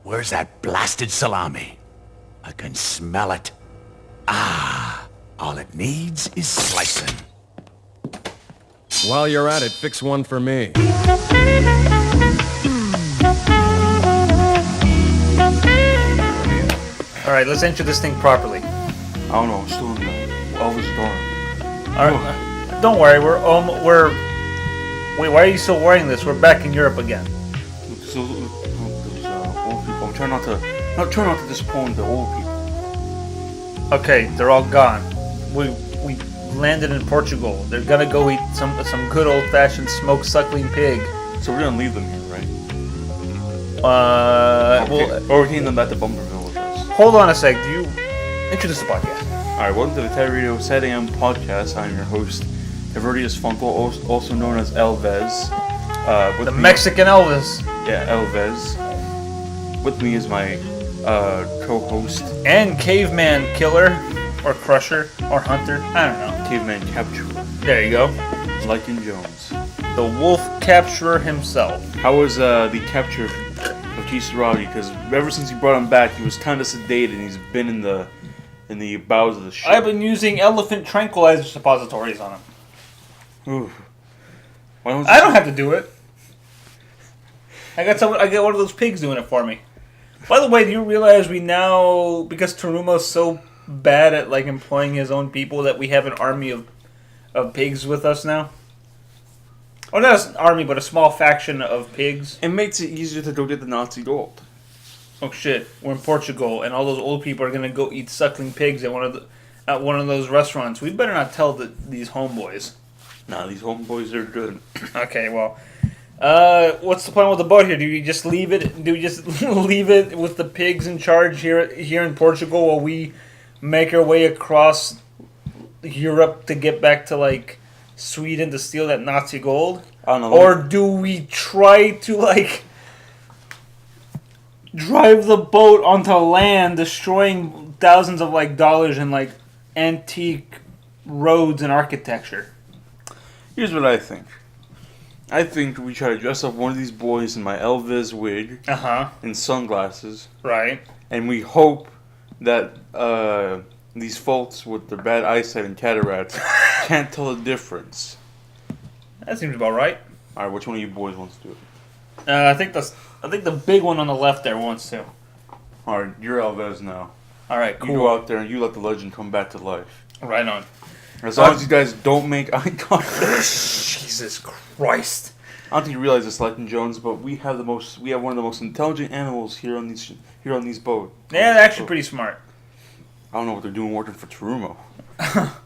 Where's that blasted salami? I can smell it. All it needs is slicing. While you're at it, fix one for me. Alright, let's enter this thing properly. I don't know, I'm still in the Elvis dorm. Alright, don't worry, wait, why are you still wearing this? We're back in Europe again. So, those old people. I'm trying not to disappoint the old people. Okay, they're all gone. We landed in Portugal. They're gonna go eat some good old-fashioned smoked suckling pig. So we're gonna leave them here, right? Or retain them back to Bumperville with us. Hold on a sec. Do you introduce the podcast? Alright, welcome to the TaviRadio SatAM podcast. I'm your host, TaviRadio Funkel, also known as Elvez. The Mexican Elvis. Yeah, Elvez. With me is my co-host. And Caveman Killer, or Crusher, or Hunter. I don't know. Caveman Capturer. There you go. Lycan Jones. The Wolf Capturer himself. How was the capture of TaviRadio? Because ever since you brought him back, he was kind of sedated and he's been in the bowels of the ship. I've been using elephant tranquilizer suppositories on him. Ooh. I don't have to do it. I got one of those pigs doing it for me. By the way, do you realize we now, because Terumo's so bad at like employing his own people, that we have an army of pigs with us now? Oh, not an army, but a small faction of pigs. It makes it easier to go get the Nazi gold. Oh shit! We're in Portugal, and all those old people are gonna go eat suckling pigs at one of those restaurants. We better not tell these homeboys. Nah, these homeboys are good. Okay, well, what's the plan with the boat here? Do we just leave it? Do we just leave it with the pigs in charge here in Portugal while we make our way across Europe to get back to like Sweden to steal that Nazi gold? I don't know. Or do we try to like drive the boat onto land, destroying thousands of like dollars in like antique roads and architecture? Here's what I think. I think we try to dress up one of these boys in my Elvis wig and sunglasses. Right. And we hope that these folks with their bad eyesight and cataracts can't tell the difference. That seems about right. Alright, which one of you boys wants to do it? I think the big one on the left there wants to. Alright, you're Elvis now. Alright, cool. You go out there and you let the legend come back to life. Right on. As long as you guys don't make eye contact. Jesus Christ. I don't think you realize this, Lycan Jones, but we have one of the most intelligent animals here on these boats. Yeah, they're actually pretty smart. I don't know what they're doing working for Terumo.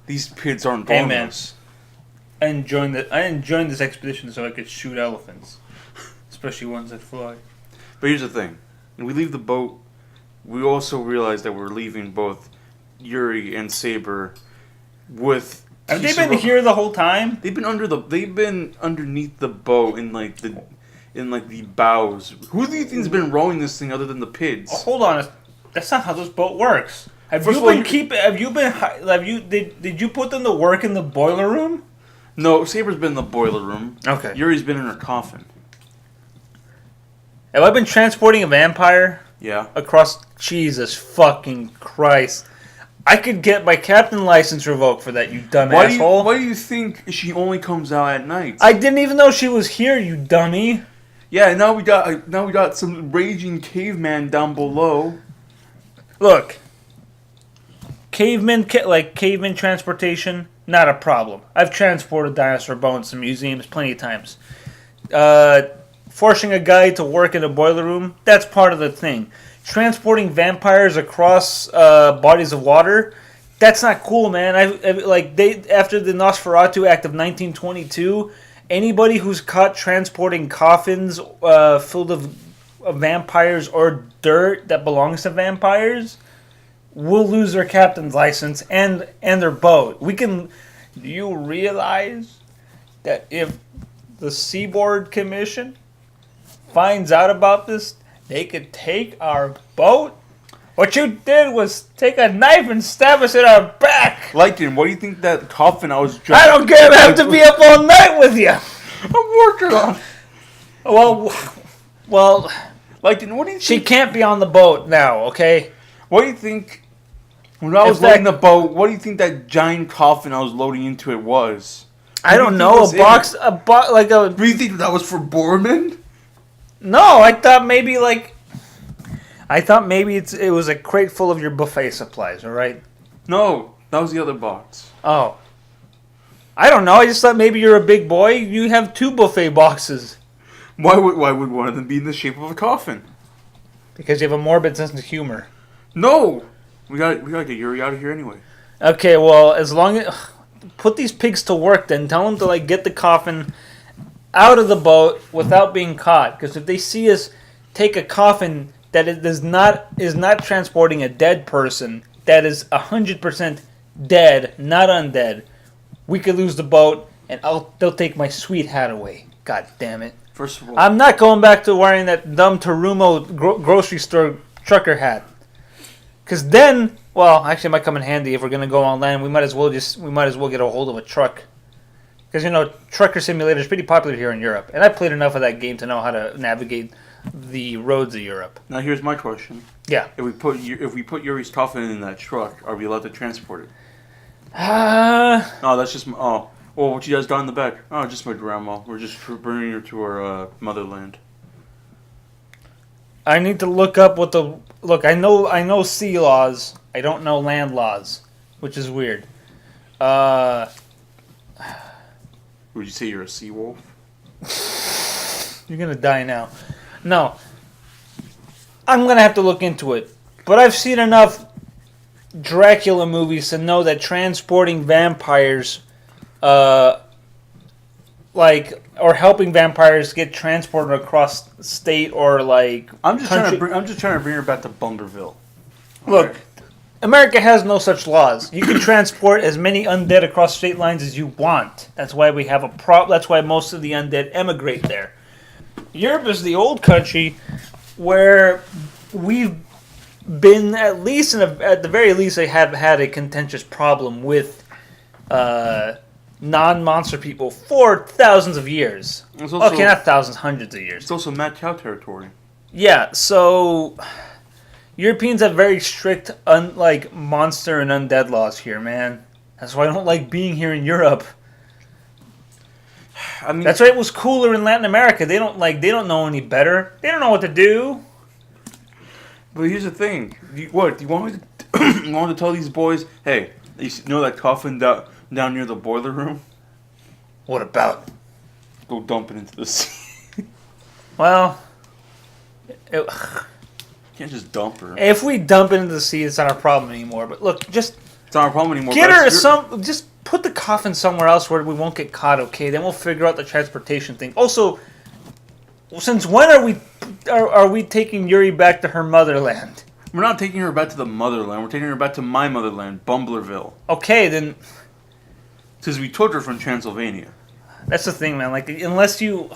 These kids aren't Hey going man, us. I enjoyed this expedition so I could shoot elephants, especially ones that fly. But here's the thing: when we leave the boat, we also realize that we're leaving both Yuri and Saber with. Have they been here the whole time? They've been underneath the boat in the bows. Who do you think's been rowing this thing other than the pigs? Oh, hold on, that's not how this boat works. Did you put them to work in the boiler room? No, Saber's been in the boiler room. Okay. Yuri's been in her coffin. Have I been transporting a vampire? Yeah. Across Jesus fucking Christ. I could get my captain license revoked for that, you dumb asshole. Why do you think she only comes out at night? I didn't even know she was here, you dummy. Yeah, now we got some raging caveman down below. Look, caveman transportation, not a problem. I've transported dinosaur bones to museums plenty of times. Forcing a guy to work in a boiler room, that's part of the thing. Transporting vampires across bodies of water, that's not cool, man. After the Nosferatu Act of 1922, anybody who's caught transporting coffins filled of vampires or dirt that belongs to vampires will lose their captain's license and their boat. Do you realize that if the Seaboard Commission finds out about this, they could take our boat? What you did was take a knife and stab us in our back. Lycan, what do you think that coffin I was driving? I don't care if I have to be up all night with you. I'm working on. Well, Like, what do you She think? can't be on the boat now, okay? What do you think? When I was loading the boat, what do you think that giant coffin I was loading into it was? I don't know. A box, like a. Do you think that was for Borman? No, I thought maybe it was a crate full of your buffet supplies. All right. No, that was the other box. Oh. I don't know. I just thought maybe you're a big boy. You have 2 buffet boxes. Why would one of them be in the shape of a coffin? Because you have a morbid sense of humor. No, we gotta get Yuri out of here anyway. Okay, well, as long as put these pigs to work, then tell them to like get the coffin out of the boat without being caught. Because if they see us take a coffin that is not transporting a dead person, that is 100% dead, not undead, we could lose the boat, and they'll take my sweet hat away. God damn it! First of all, I'm not going back to wearing that dumb Tarumo grocery store trucker hat. Because then, well, actually, it might come in handy if we're gonna go on land. We might as well get a hold of a truck. Because Trucker Simulator is pretty popular here in Europe, and I played enough of that game to know how to navigate the roads of Europe. now here's my question: Yeah. If we put Yuri's coffin in that truck, are we allowed to transport it? No, that's just well, what you guys got in the back? Oh, just my grandma. We're just bringing her to her motherland. I need to look up what the look. I know sea laws. I don't know land laws, which is weird. Would you say you're a sea wolf? You're gonna die now. No, I'm gonna have to look into it. But I've seen enough Dracula movies to know that transporting vampires, or helping vampires get transported across state or like. I'm just trying to bring her back to Bungerville. Look, America has no such laws. You can transport as many undead across state lines as you want. That's why we have That's why most of the undead emigrate there. Europe is the old country where we've been at the very least, they have had a contentious problem with non-monster people for thousands of years. Okay, not thousands, hundreds of years. It's also Mad Cow territory. Yeah, so Europeans have very strict monster and undead laws here, man. That's why I don't like being here in Europe. I mean, that's why it was cooler in Latin America. They don't know any better. They don't know what to do. But here's the thing. Do you want me to, you want to tell these boys, hey, you know that coffin down near the boiler room? What about? Go dump it into the sea. Well, You can't just dump her. if we dump it into the sea, it's not our problem anymore. But look, just It's not a problem anymore. get her to just put the coffin somewhere else where we won't get caught, okay? Then we'll figure out the transportation thing. Also, since when are we taking Yuri back to her motherland? We're not taking her back to the motherland. We're taking her back to my motherland, Bumblerville. Okay, then Because we took her from Transylvania. that's the thing, man. Like, unless you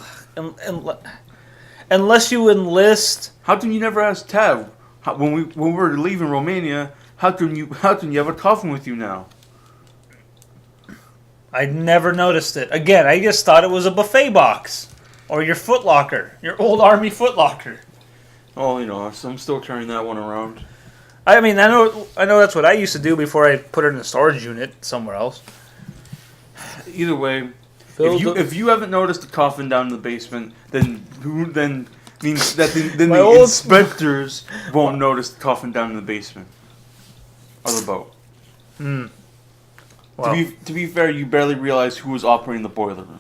enlist. How come you never asked Tav when we were leaving Romania? How come you have a coffin with you now? I never noticed it. Again, I just thought it was a buffet box. Or your footlocker. Your old army footlocker. Oh, I'm still carrying that one around. I mean, I know that's what I used to do before I put it in a storage unit somewhere else. Either way, if you haven't noticed the coffin down in the basement, then the inspectors won't notice the coffin down in the basement of the boat. Well, To be fair, you barely realized who was operating the boiler room.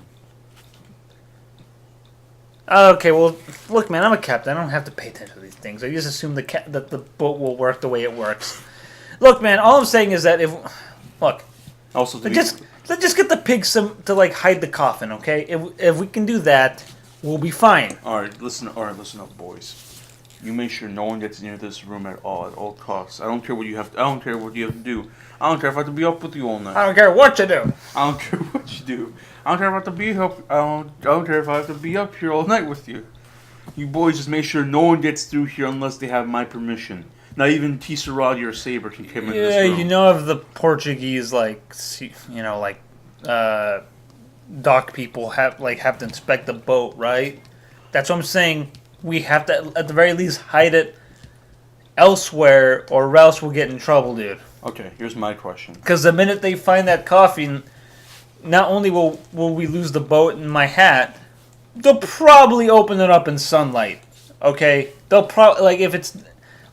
okay, well, look, man, I'm a captain. I don't have to pay attention to these things. I just assume that the boat will work the way it works. Look, man, all I'm saying is that Also, let's just get the pigs to hide the coffin, okay? If we can do that, we'll be fine. All right, listen up, boys. You make sure no one gets near this room at all costs. I don't care what you have to do. I don't care if I have to be up with you all night. I don't care what you do. I don't care what you do. I don't care if I have to be up. I don't care if I have to be up here all night with you. You boys just make sure no one gets through here unless they have my permission. Not even TaviRadio or Saber can come in this room. If the Portuguese dock people have to inspect the boat, right? That's what I'm saying. we have to, at the very least, hide it elsewhere, or else we'll get in trouble, dude. Okay, here's my question. Because the minute they find that coffee, not only will we lose the boat and my hat, they'll probably open it up in sunlight. Okay, they'll probably if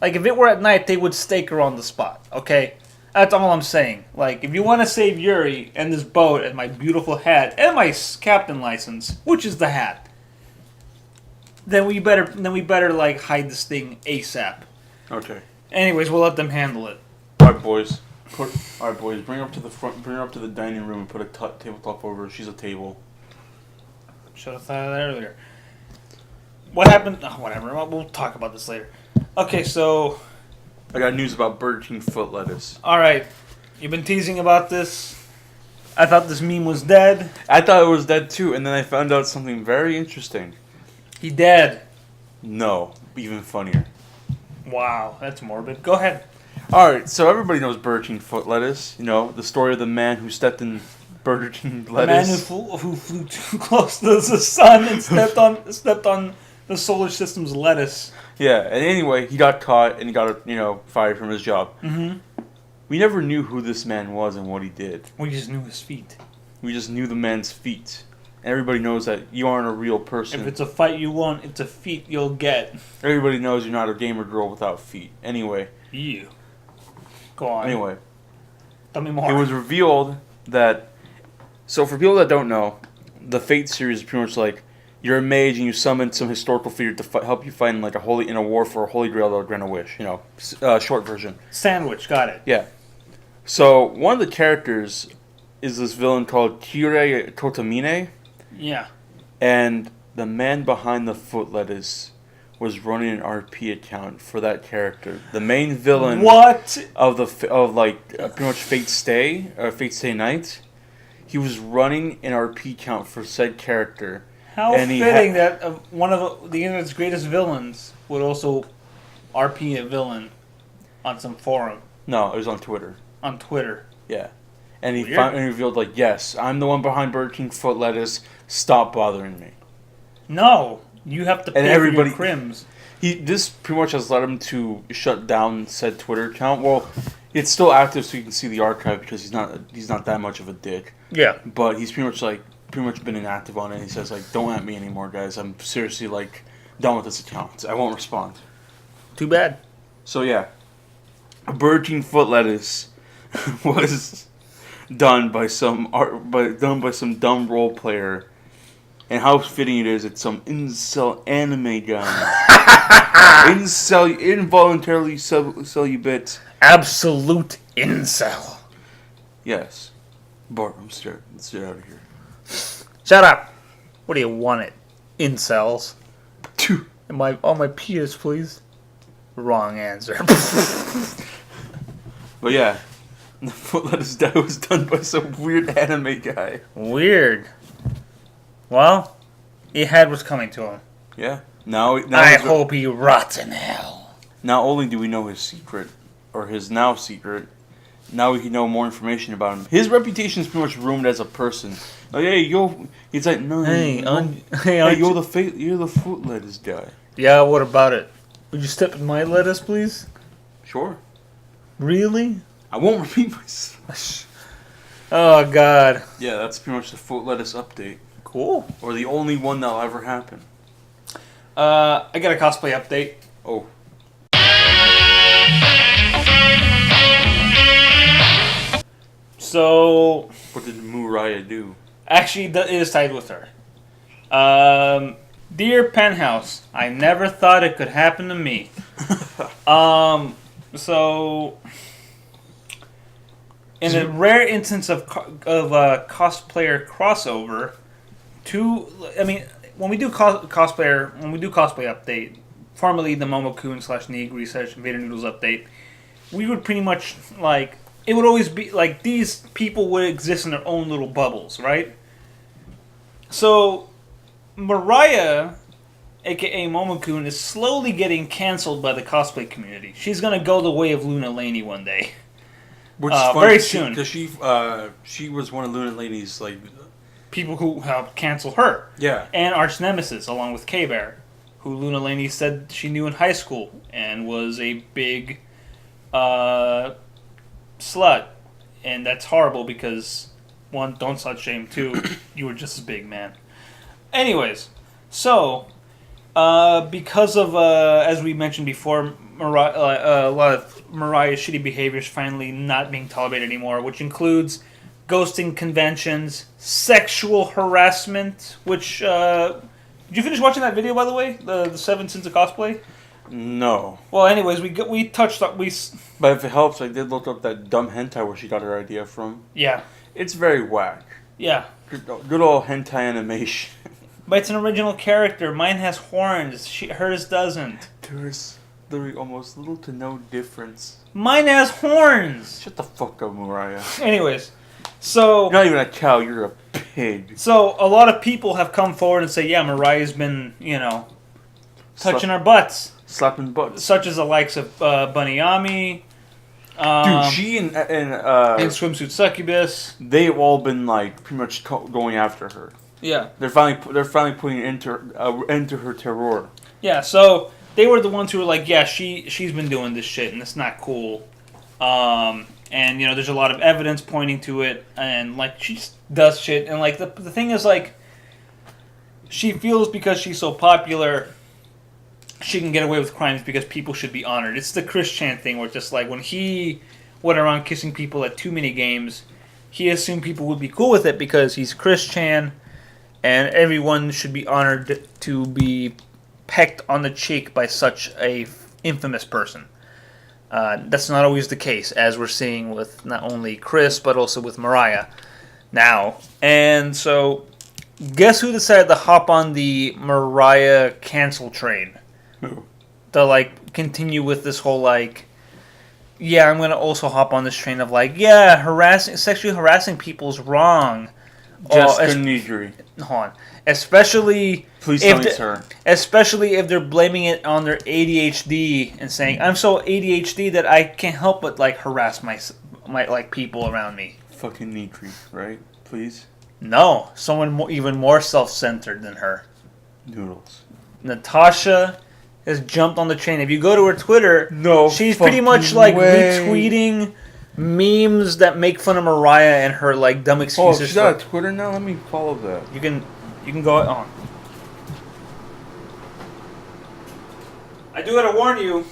it were at night, they would stake her on the spot. Okay, that's all I'm saying. Like, if you want to save Yuri and this boat and my beautiful hat and my captain license, which is the hat, then we better like hide this thing ASAP. Okay. Anyways, we'll let them handle it. All right, boys. Bring her up to the front. Bring her up to the dining room and put a tabletop over her. She's a table. Should have thought of that earlier. What happened? Oh, whatever. We'll talk about this later. Okay, so... I got news about Burger King foot lettuce. Alright. You've been teasing about this. I thought this meme was dead. I thought it was dead too, and then I found out something very interesting. He dead. No, even funnier. Wow, that's morbid. Go ahead. Alright, so everybody knows Burger King foot lettuce. You know, the story of the man who stepped in Burger King lettuce. The man who flew too close to the sun and stepped on the solar system's lettuce. Yeah, and anyway, he got caught and he got, fired from his job. Mm-hmm. We never knew who this man was and what he did. We just knew his feet. We just knew the man's feet. Everybody knows that you aren't a real person. If it's a fight you want, it's a feat you'll get. Everybody knows you're not a gamer girl without feet. Anyway. You. Go on. Anyway. Tell me more. It was revealed that... So for people that don't know, the Fate series is pretty much like, you're a mage and you summon some historical figure to help you fight in a war for a holy grail that will grant a wish. Short version. Sandwich, got it. Yeah. So one of the characters is this villain called Kire Totamine. Yeah. And the man behind the foot lettuce was running an RP account for that character. The main villain pretty much Fate Stay Night. He was running an RP account for said character. How fitting that one of the internet's greatest villains would also RP a villain on some forum. No, it was on Twitter. On Twitter. Yeah. And he revealed, yes, I'm the one behind Burger King foot lettuce. Stop bothering me. No, you have to pay for your crims. This pretty much has led him to shut down said Twitter account. Well, it's still active, so you can see the archive because he's not that much of a dick. Yeah. But he's pretty much been inactive on it. He says don't at me anymore, guys. I'm seriously done with this account. I won't respond. Too bad. So yeah, Burger King foot lettuce was done by some dumb role player, and how fitting it is. It's some incel anime guy. Involuntarily celibate. Absolute incel. Yes. Bart, I'm scared. Let's get out of here. Shut up. What do you want it? Incels. And my penis, please. Wrong answer. But yeah, the foot lettuce die was done by some weird anime guy. Weird. Well, he had what's coming to him. Yeah. Now I hope he rots in hell. Not only do we know his secret, or his now secret, now we can know more information about him. His reputation is pretty much ruined as a person. Like, hey, yo, he's like, no, you're the foot lettuce guy. Yeah, what about it? Would you step in my lettuce, please? Sure. Really? I won't repeat myself. Oh, God. Yeah, that's pretty much the foot lettuce update. Cool. Or the only one that'll ever happen. I got a cosplay update. Oh. So... What did Muraya do? Actually, it is tied with her. Dear Penthouse, I never thought it could happen to me. So... In a rare instance of cosplayer crossover, when we do cosplay update, formerly the Momokun /Nigri / Vader Noodles update, we would pretty much it would always be these people would exist in their own little bubbles, right? So Mariah, aka Momokun, is slowly getting canceled by the cosplay community. She's gonna go the way of Luna Laney one day. Which is funny, very soon. Because she was one of Luna Laney's people who helped cancel her. Yeah. And arch nemesis, along with K-Bear, who Luna Laney said she knew in high school and was a big slut. And that's horrible because, one, don't slut shame. Two, you were just as big, man. Anyways, so, because of, as we mentioned before, a lot of Mariah's shitty behaviors finally not being tolerated anymore, which includes ghosting conventions, sexual harassment, which, did you finish watching that video, by the way? The 7 Sins of Cosplay? No. Well, anyways, we touched on, But if it helps, I did look up that dumb hentai where she got her idea from. Yeah. It's very whack. Yeah. Good old hentai animation. But it's an original character. Mine has horns. Hers doesn't. There's literally almost little to no difference. Mine has horns! Shut the fuck up, Mariah. Anyways, so... You're not even a cow, you're a pig. So, a lot of people have come forward and say, yeah, Mariah's been, touching our butts. Slapping butts. Such as the likes of Bunny Ami. Dude, she and Swimsuit Succubus. They've all been, like, pretty much going after her. Yeah. They're finally putting an end to her terror. Yeah, so they were the ones who were like, yeah, she's been doing this shit and it's not cool. And there's a lot of evidence pointing to it, and like she does shit, and like the thing is like she feels because she's so popular she can get away with crimes because people should be honored. It's the Chris Chan thing where it's just like when he went around kissing people at too many games, he assumed people would be cool with it because he's Chris Chan. And everyone should be honored to be pecked on the cheek by such a infamous person. That's not always the case, as we're seeing with not only Chris, but also with Mariah now. And so, guess who decided to hop on the Mariah cancel train? Who? To, continue with this whole, yeah, I'm going to also hop on this train of, yeah, sexually harassing people is wrong. Jessica Nigri. Hold on. Especially Please tell me it's her. Especially if they're blaming it on their ADHD and saying, I'm so ADHD that I can't help but harass my people around me. Fucking Nigri, right? Please? No. Someone even more self-centered than her. Noodles. Natasha has jumped on the train. If you go to her Twitter, she's pretty much retweeting memes that make fun of Mariah and her dumb excuses. Oh, she's got a Twitter now? Let me follow that. You can go on. I do gotta warn you.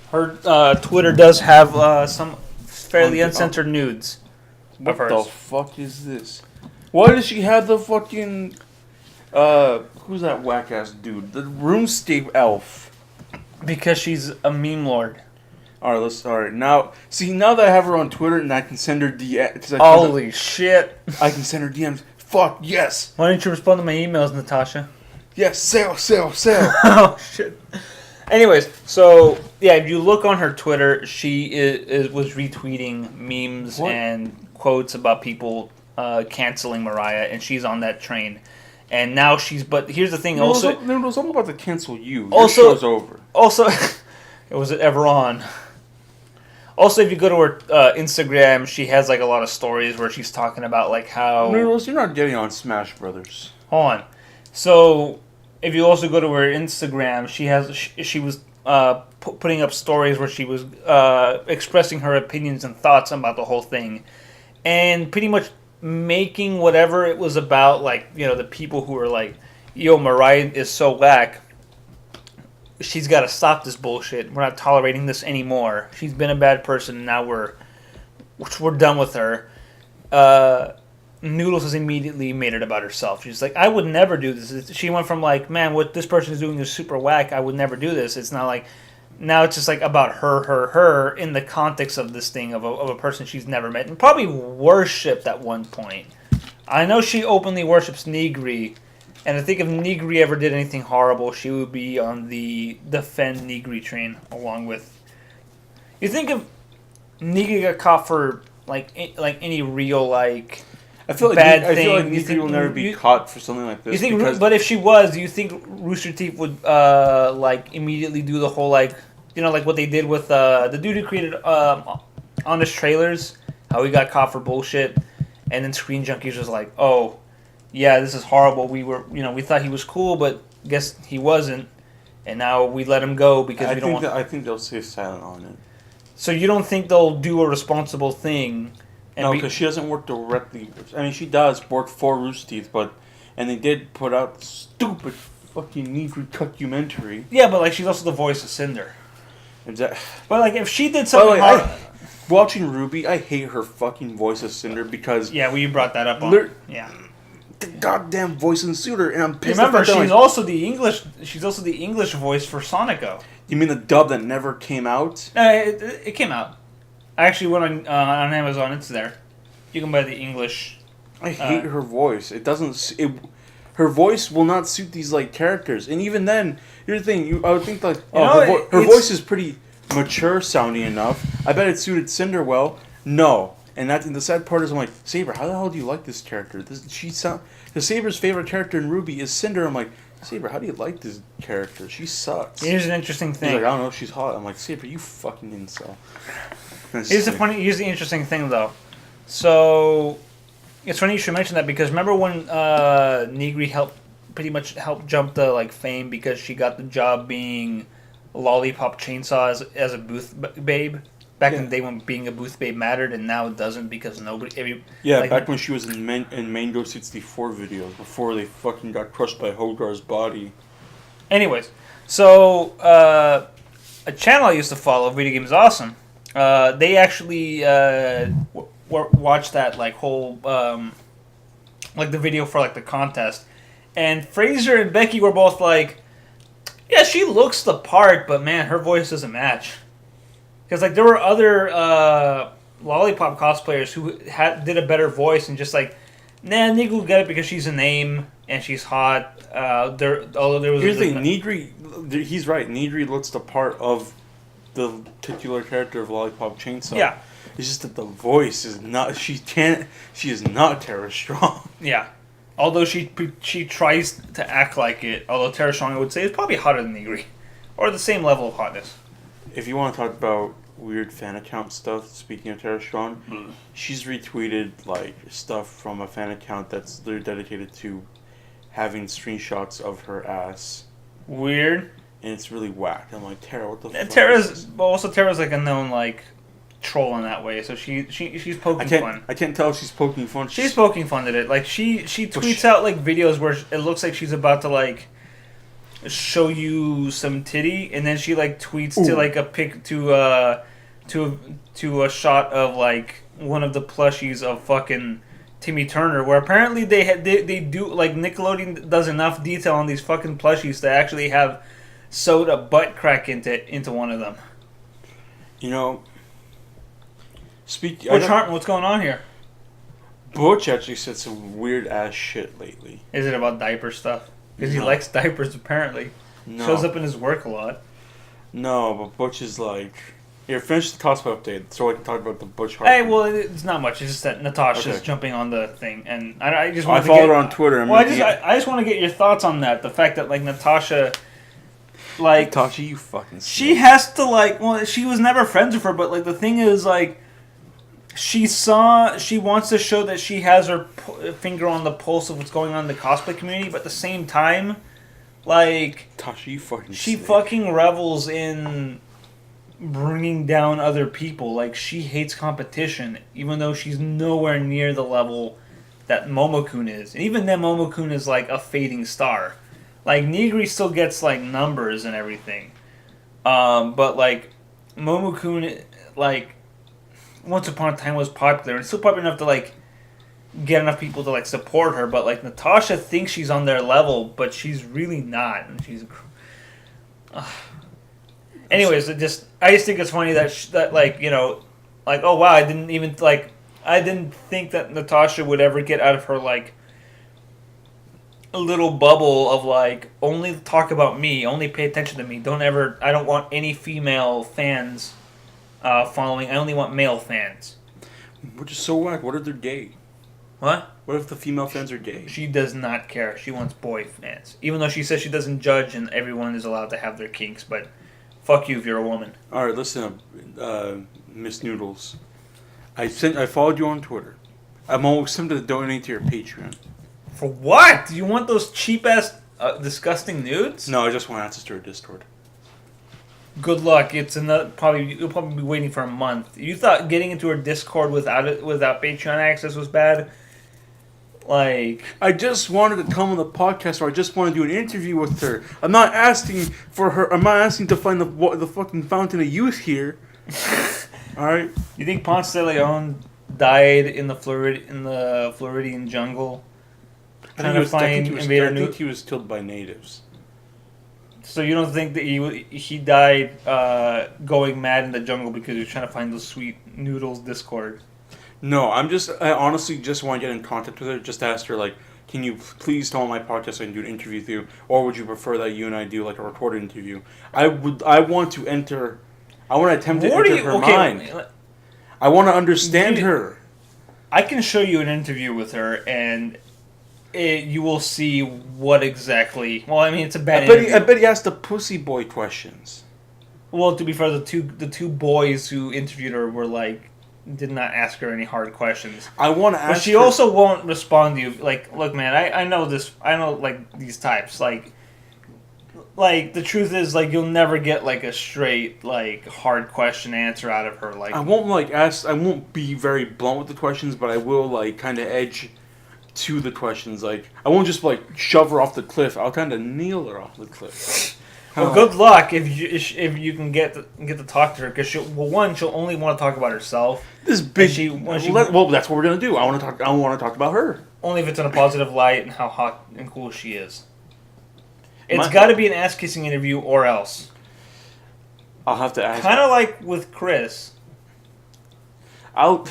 Her Twitter does have some fairly uncensored nudes. What the fuck is this? Why does she have the fucking who's that whack ass dude? The RuneScape elf. Because she's a meme lord. Alright, now that I have her on Twitter and I can send her DMs. Holy shit. I can send her DMs. Fuck, yes. Why didn't you respond to my emails, Natasha? Yes, sell. Oh, shit. Anyways, so, yeah, if you look on her Twitter, she was retweeting memes and quotes about people canceling Mariah, and she's on that train. And now but here's the thing, also... Noodles, I'm about to cancel you. Your also, show's over. Also, was it ever on? Also, if you go to her Instagram, she has a lot of stories where she's talking about how... Noodles, you're not getting on Smash Brothers. Hold on. So, if you also go to her Instagram, she was putting up stories where she was expressing her opinions and thoughts about the whole thing, and pretty much making whatever it was about, the people who are yo, Mariah is so whack. She's got to stop this bullshit. We're not tolerating this anymore. She's been a bad person, and now we're done with her. Noodles has immediately made it about herself. She's like, I would never do this. She went from man, what this person is doing is super whack. I would never do this. It's not now it's just about her in the context of this thing of a person she's never met and probably worshipped at one point. I know she openly worships Nigri. And I think if Nigri ever did anything horrible, she would be on the defend Nigri train along with... You think if Nigri got caught for, any real, I feel bad thing... I feel like Nigri will never be caught for something like this. But if she was, do you think Rooster Teeth would, immediately do the whole, what they did with, the dude who created, Honest Trailers, how he got caught for bullshit, and then Screen Junkies was like, oh... Yeah, this is horrible. We thought he was cool, but guess he wasn't, and now we let him go because we don't want. I think they'll stay silent on it. So you don't think they'll do a responsible thing? No, because she doesn't work directly. I mean, she does work for Rooster Teeth, and they did put out the stupid fucking Negri documentary. Yeah, but like she's also the voice of Cinder. Exactly. But like if she did something hard, watching Ruby, I hate her fucking voice of Cinder because yeah, well you brought that up on yeah. The goddamn voice in Suitor, and I'm pissed. Remember, she's also the English. She's also the English voice for Sonico. You mean the dub that never came out? It came out. I actually went on Amazon. It's there. You can buy the English. I hate her voice. It doesn't. Her voice will not suit these like characters, and even then, here's the thing. I would think like, her voice is pretty mature sounding enough. I bet it suited Cinder well. No, and the sad part is I'm like, Saber, how the hell do you like this character? Because Saber's favorite character in Ruby is Cinder. I'm like, Saber, how do you like this character? She sucks. Here's an interesting thing. He's like, I don't know, she's hot. I'm like, Saber, you fucking incel. Here's the interesting thing though. So it's funny you should mention that because remember when Negri pretty much helped jump the like fame because she got the job being Lollipop Chainsaw as a booth babe back in the day when being a booth babe mattered, and now it doesn't because nobody. Back when she was in Mango 64 videos before they fucking got crushed by Hogar's body. Anyways, so a channel I used to follow, Video Games Awesome. They actually watched that like whole like the video for like the contest, and Fraser and Becky were both like, yeah, she looks the part, but man, her voice doesn't match. Because like there were other Lollipop cosplayers who did a better voice and just like, nah, Negri will get it because she's a name and she's hot. Although there was here's the thing, Negri, he's right. Negri looks the part of the titular character of Lollipop Chainsaw. Yeah. It's just that the voice is not. She is not Tara Strong. Yeah. Although she tries to act like it. Although Tara Strong, I would say, is probably hotter than Negri, or the same level of hotness. If you want to talk about weird fan account stuff, speaking of Tara Strong, she's retweeted like stuff from a fan account that's literally dedicated to having screenshots of her ass. Weird. And it's really whack. I'm like, Tara, what the fuck? Tara's like a known like troll in that way, so she's poking fun. I can't tell if she's poking fun. She's poking fun at it. Like she tweets out like videos where it looks like she's about to like show you some titty, and then she like tweets to like a pic to a shot of like one of the plushies of fucking Timmy Turner, where apparently they do like Nickelodeon does enough detail on these fucking plushies to actually have sewed a butt crack into one of them. You know, what's going on here? Butch actually said some weird ass shit lately. Is it about diaper stuff? Because he likes diapers apparently. No. Shows up in his work a lot. No, but Butch is like... Here, finish the cosplay update so I can talk about the Butch Hartman. Hey, well, it's not much. It's just that Natasha's jumping on the thing, and I just want I followed her on Twitter. I just want to get your thoughts on that. The fact that like Natasha, like Natasha, you fucking. She has to like. Well, she was never friends with her, but like the thing is like, she wants to show that she has her finger on the pulse of what's going on in the cosplay community, but at the same time, like Natasha, you fucking. She fucking revels in bringing down other people. Like, she hates competition, even though she's nowhere near the level that Momokun is. And even then, Momokun is like a fading star. Like, Negri still gets like numbers and everything. But like, Momokun, like, once upon a time was popular, and still popular enough to like get enough people to like support her. But like, Natasha thinks she's on their level, but she's really not. And she's... Anyways, I just think it's funny that like, you know, like, oh wow, I didn't think that Natasha would ever get out of her like a little bubble of like only talk about me, only pay attention to me. I don't want any female fans following. I only want male fans. Which is so whack. What if they're gay? What? What if the female fans are gay? She does not care. She wants boy fans, even though she says she doesn't judge and everyone is allowed to have their kinks, but. Fuck you if you're a woman. All right, listen up, Miss Noodles. I followed you on Twitter. I'm almost tempted to donate to your Patreon. For what? Do you want those cheap ass disgusting nudes? No, I just want access to her Discord. Good luck. It's you'll probably be waiting for a month. You thought getting into her Discord without Patreon access was bad? Like, I just wanted to come on the podcast, or I just want to do an interview with her. I'm not asking for her. I'm not asking to find the fucking fountain of youth here. All right. you think Ponce de Leon died in the Floridian jungle? I think he was killed by natives. So you don't think that he died going mad in the jungle because he was trying to find those sweet noodles Discord? No, I honestly just want to get in contact with her. Just ask her, like, can you please tell my podcast so I can do an interview with you, or would you prefer that you and I do like a recorded interview? I want to attempt to enter her mind. I want to understand her. I can show you an interview with her, and you will see what exactly. Well, I mean, it's a bad interview. I bet he asked the pussy boy questions. Well, to be fair, the two boys who interviewed her were like, did not ask her any hard questions. I want to ask. But she also won't respond to you. Like, look, man, I know this. I know like these types. Like the truth is, like, you'll never get like a straight like hard question answer out of her. Like, I won't be very blunt with the questions, but I will like kind of edge to the questions. Like, I won't just like shove her off the cliff. I'll kind of kneel her off the cliff. Well, good luck if you can get to talk to her, because she'll only want to talk about herself. This big. Well, that's what we're gonna do. I want to talk about her. Only if it's in a positive light and how hot and cool she is. It's got to be an ass kissing interview or else. I'll have to ask. Kind of like with Chris. I'm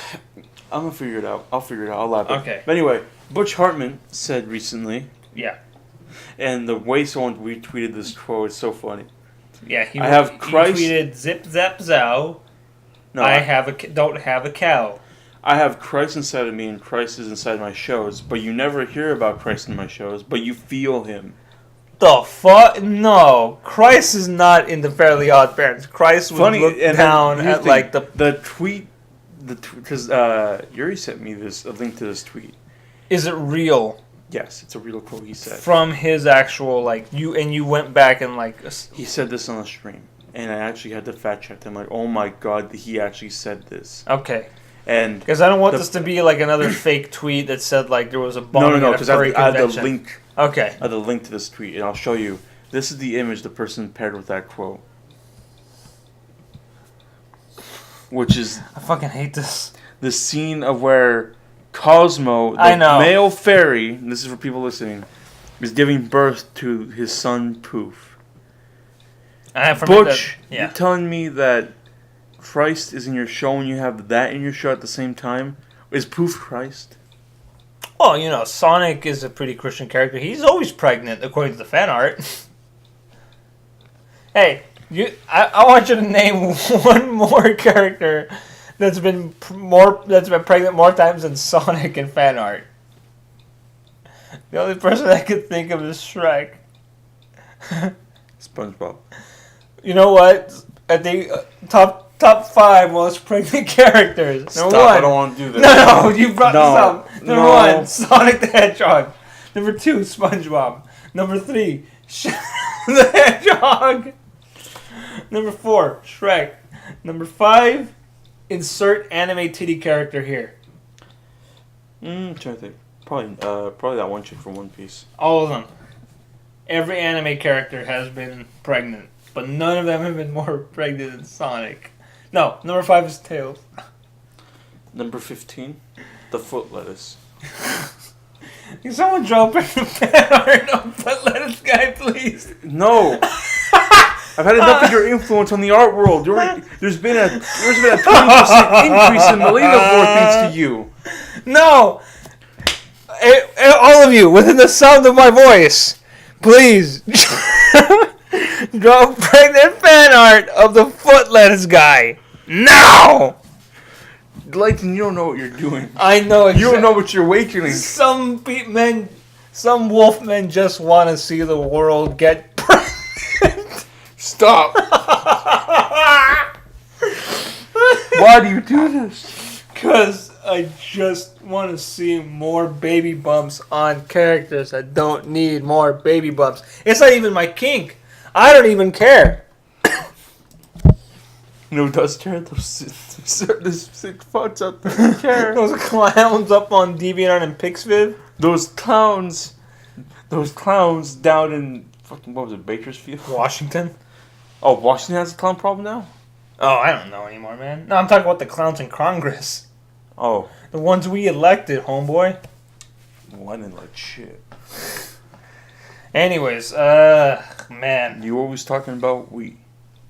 gonna figure it out. I'll figure it out. I'll laugh. Okay. But anyway, Butch Hartman said recently. Yeah. And the way someone retweeted this quote is so funny. Yeah, he tweeted zip zap zow. No, don't have a cow. I have Christ inside of me, and Christ is inside my shows. But you never hear about Christ in my shows, but you feel him. The fuck? No, Christ is not in the Fairly Odd Parents. Christ would look down at like the tweet, because Yuri sent me a link to this tweet. Is it real? Yes, it's a real quote he said. From his actual, like, you went back and, like... He said this on the stream, and I actually had to fact check him. Like, oh my god, he actually said this. Okay. And because I don't want this to be, like, another fake tweet that said, like, there was a bombing at a furry convention. I have the link. Okay. I have the link to this tweet, and I'll show you. This is the image the person paired with that quote. Which is... I fucking hate this. The scene of where... Cosmo, the male fairy, and this is for people listening, is giving birth to his son Poof. Butch, you're telling me that Christ is in your show and you have that in your show at the same time? Is Poof Christ? Well, Sonic is a pretty Christian character. He's always pregnant, according to the fan art. Hey, I want you to name one more character that's been pregnant more times than Sonic in fan art. The only person I could think of is Shrek. SpongeBob. You know what? I think top 5 most pregnant characters. Number 1. I don't want to do this. No, you brought this up. Number 1, Sonic the Hedgehog. Number 2, SpongeBob. Number 3, the Hedgehog. Number 4, Shrek. Number 5, insert anime titty character here. Trying to think. Probably that one chick from One Piece. All of them. Every anime character has been pregnant, but none of them have been more pregnant than Sonic. No, number 5 is Tails. Number 15, the foot lettuce. Can someone draw a fan art of foot lettuce guy, please? No. I've had enough of your influence on the art world. There's been a 20% increase in Melina thanks to you. No! All of you, within the sound of my voice, please draw pregnant fan art of the foot lettuce guy. Now! Layton, you don't know what you're doing. I know exactly. You don't know what you're awakening. Some wolf men just want to see the world get pregnant. Stop. Why do you do this? Because I just want to see more baby bumps on characters. I don't need more baby bumps. It's not even my kink. I don't even care. No, it does care. There's sick fucks out there that care. Those clowns up on DeviantArt and Pixviv. Those clowns down in fucking, what was it, Bakersfield? Washington. Oh, Washington has a clown problem now? Oh, I don't know anymore, man. No, I'm talking about the clowns in Congress. Oh. The ones we elected, homeboy. Well, I didn't like shit. Anyways, man. You always talking about Wii,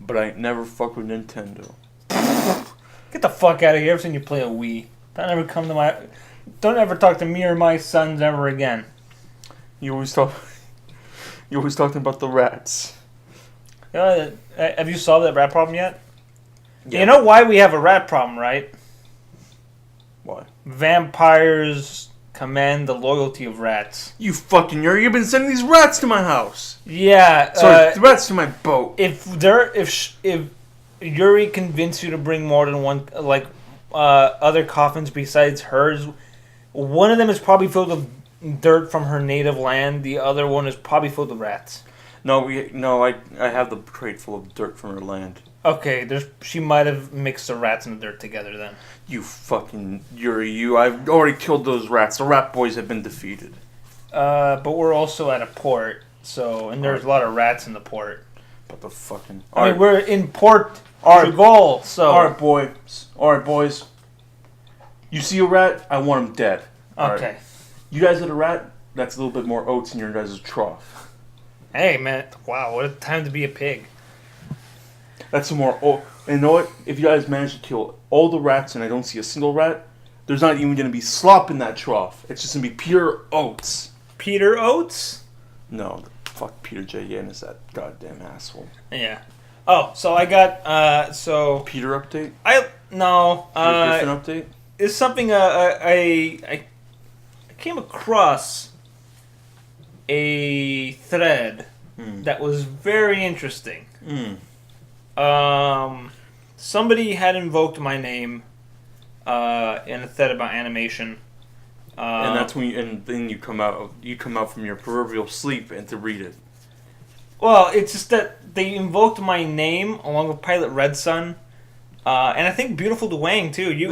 but I ain't never fuck with Nintendo. Get the fuck out of here. Ever seen you play a Wii? Don't ever talk to me or my sons ever again. You always talking about the rats. Have you solved that rat problem yet? Yeah. You know why we have a rat problem, right? Why? Vampires command the loyalty of rats. You fucking nerd! You've been sending these rats to my house. Yeah. Sorry, the rats to my boat. If Yuri convinced you to bring more than one, other coffins besides hers, one of them is probably filled with dirt from her native land. The other one is probably filled with rats. I have the crate full of dirt from her land. Okay, she might have mixed the rats and the dirt together then. You fucking Yuri, I've already killed those rats. The rat boys have been defeated. But we're also at a port, and there's a lot of rats in the port. But the fucking... we're in Port Portugal, so... Alright, boys. You see a rat, I want him dead. Okay. Right. You guys hit a rat, that's a little bit more oats in your guys' trough. Hey, man. Wow, what a time to be a pig. That's some more... Oh, and you know what? If you guys manage to kill all the rats and I don't see a single rat, there's not even going to be slop in that trough. It's just going to be pure oats. Peter Oates? No, fuck Peter J. Yanis, that goddamn asshole. Yeah. Oh, so I got... Peter update? No. Peter Griffin update? It's something I came across a thread that was very interesting. Somebody had invoked my name in a thread about animation. And that's when then you come out from your proverbial sleep and to read it. Well, it's just that they invoked my name along with Pilot Red Sun. And I think Beautiful Dwayne too. You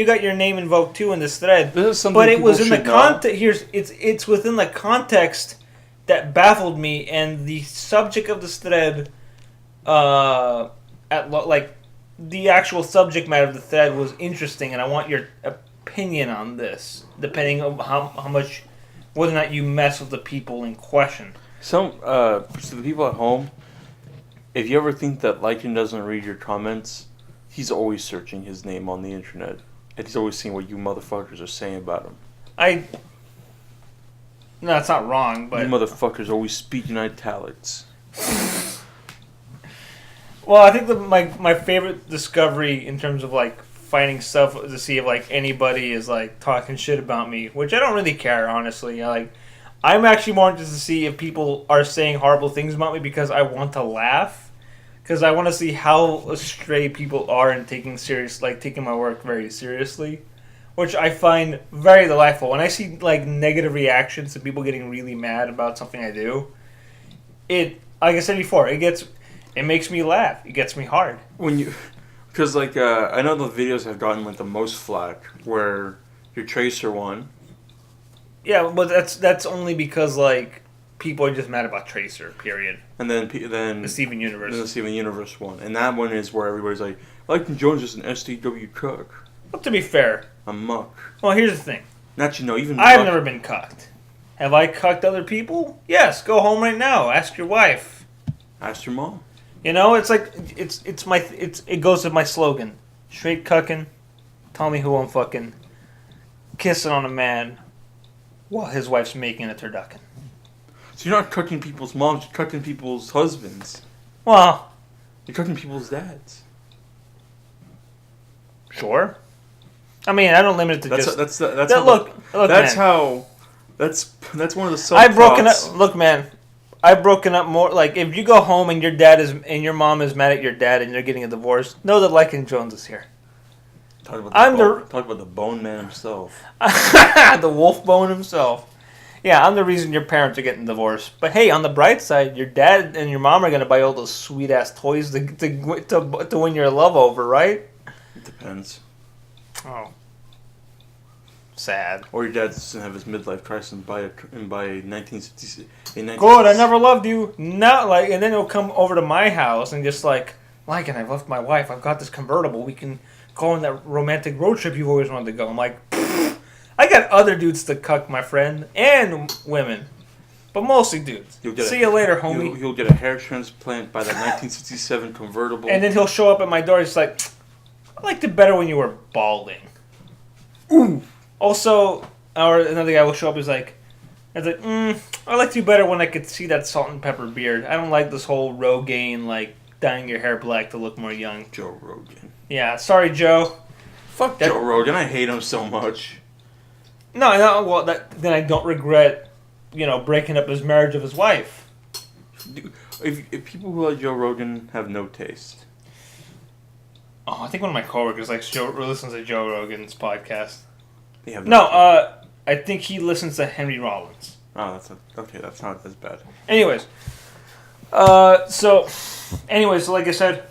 got your name invoked too in this thread. This is something but it was in the context. It's within the context that baffled me, and the subject of this thread, the actual subject matter of the thread was interesting, and I want your opinion on this, depending on how much, whether or not you mess with the people in question. So the people at home, if you ever think that Lycan doesn't read your comments, he's always searching his name on the internet. And he's always seeing what you motherfuckers are saying about him. No, it's not wrong, but... You motherfuckers always speak in italics. Well, I think my favorite discovery in terms of, finding stuff to see if, anybody is, talking shit about me, which I don't really care, honestly. I'm actually more interested to see if people are saying horrible things about me because I want to laugh. Because I want to see how astray people are in taking my work very seriously. Which I find very delightful. When I see, negative reactions to people getting really mad about something I do, like I said before, it makes me laugh. It gets me hard. Because, I know the videos have gotten, the most flack, where your Tracer one. Yeah, but that's only because people are just mad about Tracer. Period. And then the Steven Universe. The Steven Universe one, and that one is where everybody's like, Lycan Jones is an STW cook. Well, to be fair, a muck. Well, here's the thing. Even I've never been cucked. Have I cucked other people? Yes. Go home right now. Ask your wife. Ask your mom. You know, it goes with my slogan: straight cucking. Tell me who I'm fucking. Kissing on a man while his wife's making a turducken. So you're not cooking people's moms, you're cooking people's husbands. Well, you're cooking people's dads. Sure. I mean, I don't limit it to that's just... Look, that's man. That's one of the sub-plots. Look, man. I've broken up more... if you go home and your mom is mad at your dad and you're getting a divorce, know that Lycan Jones is here. Talk about the Bone Man himself. The wolf bone himself. Yeah, I'm the reason your parents are getting divorced. But hey, on the bright side, your dad and your mom are gonna buy all those sweet ass toys to win your love over, right? It depends. Oh, sad. Or your dad's gonna have his midlife crisis and buy 1966. Good, I never loved you. Not like, and then he'll come over to my house and just like, and I've left my wife. I've got this convertible. We can go on that romantic road trip you've always wanted to go. I'm like, I got other dudes to cuck, my friend, and women, but mostly dudes. See you later, homie. He'll get a hair transplant by that 1967 convertible. And then he'll show up at my door. He's like, I liked it better when you were balding. Ooh. Also, or another guy will show up. He's like, I liked you better when I could see that salt and pepper beard. I don't like this whole Rogaine, like dyeing your hair black to look more young. Joe Rogan. Yeah, sorry, Joe. Fuck Joe Rogan. I hate him so much. No. Well, then I don't regret, breaking up his marriage of his wife. If people who like Joe Rogan have no taste. Oh, I think one of my coworkers listens to Joe Rogan's podcast. They have I think he listens to Henry Rollins. Oh, that's not as bad. Anyways, so like I said,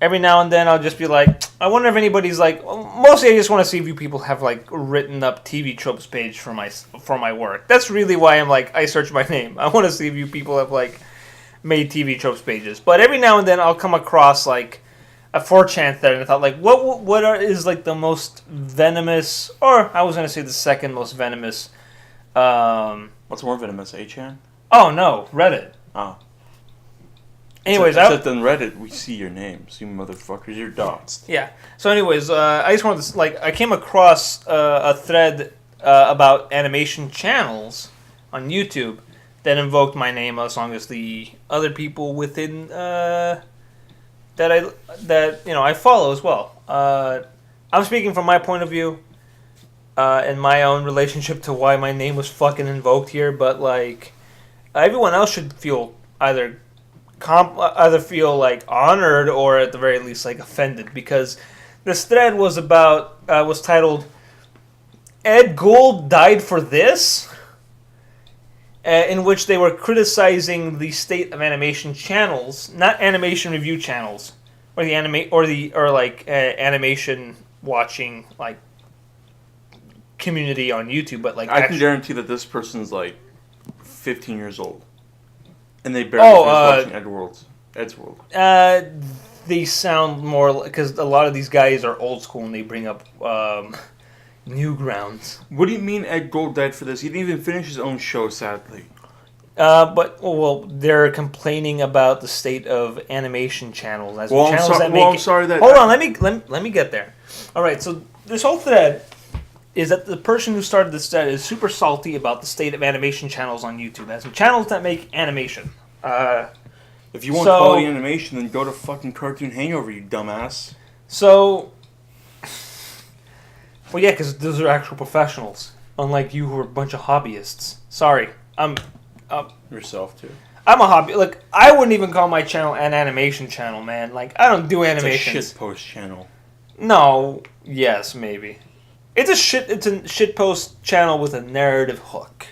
every now and then I'll just be like, I wonder if anybody's like, mostly I just want to see if you people have like written up TV tropes page for my work. That's really why I'm like, I search my name. I want to see if you people have like made TV tropes pages. But every now and then I'll come across like a 4chan thread, and I thought like, is like the most venomous, or I was gonna say the second most venomous. What's more venomous, 8chan? Oh no, Reddit. Oh. Anyways, except on Reddit, we see your names, you motherfuckers. You're doxed. Yeah. So, anyways, I just wanted to I came across a thread about animation channels on YouTube that invoked my name, as long as the other people within that I follow as well. I'm speaking from my point of view and my own relationship to why my name was fucking invoked here, but like everyone else should feel either feel like honored or at the very least like offended, because this thread was titled "Ed Gould died for this," in which they were criticizing the state of animation channels, not animation review channels, or the animation watching like community on YouTube, but like I can guarantee that this person's like 15 years old, and they barely finished watching Ed's World. They sound more because a lot of these guys are old school and they bring up Newgrounds. What do you mean Ed Gould died for this? He didn't even finish his own show, sadly. They're complaining about the state of animation channels. I'm sorry that. Hold on, let me get there. All right, so this whole thread is that the person who started this thread is super salty about the state of animation channels on YouTube. As in channels that make animation. If you want quality animation, then go to fucking Cartoon Hangover, you dumbass. So, well, yeah, because those are actual professionals, unlike you who are a bunch of hobbyists. Sorry, yourself too. I'm a hobby. Like, I wouldn't even call my channel an animation channel, man. Like, I don't do animations. It's a shitpost channel. No. Yes, maybe. It's a shitpost channel with a narrative hook.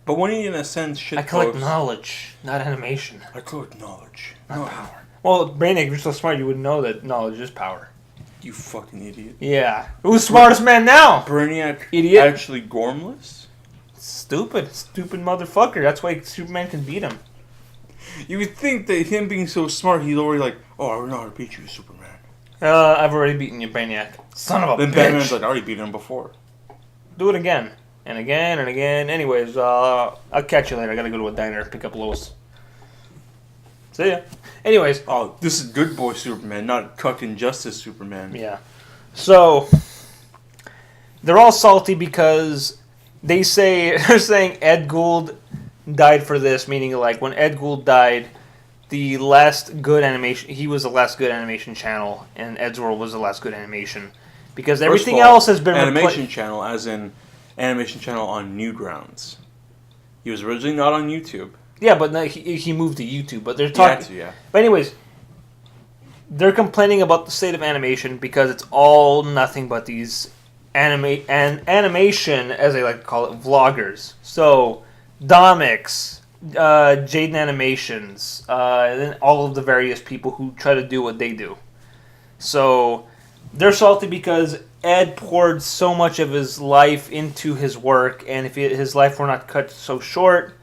But when you in a sense shitpost... I collect knowledge, not animation. I collect knowledge, not power. Well, Brainiac, if you're so smart, you would know that knowledge is power. You fucking idiot. Yeah. Who's the smartest man now? Brainiac idiot. Actually gormless? Stupid motherfucker. That's why Superman can beat him. You would think that him being so smart, he's already like, oh, I know how to beat you, Superman. I've already beaten you, Brainiac. Son of a bitch. Then Batman's like, I already beat him before. Do it again. And again and again. Anyways, I'll catch you later. I gotta go to a diner, pick up Lois. See ya. Anyways. Oh, this is good boy Superman, not cuck injustice Superman. Yeah. So, they're all salty because they're saying Ed Gould died for this, meaning like when Ed Gould died, he was the last good animation channel, and Ed's World was the last good animation. Because everything else has been animation channel, as in animation channel on Newgrounds. He was originally not on YouTube. Yeah, but no, he moved to YouTube. But they're talking. Yeah. But anyways, they're complaining about the state of animation because it's all nothing but these animation, as they like to call it, vloggers. So, Domix, Jaden Animations, and then all of the various people who try to do what they do. So, they're salty because Ed poured so much of his life into his work, and if his life were not cut so short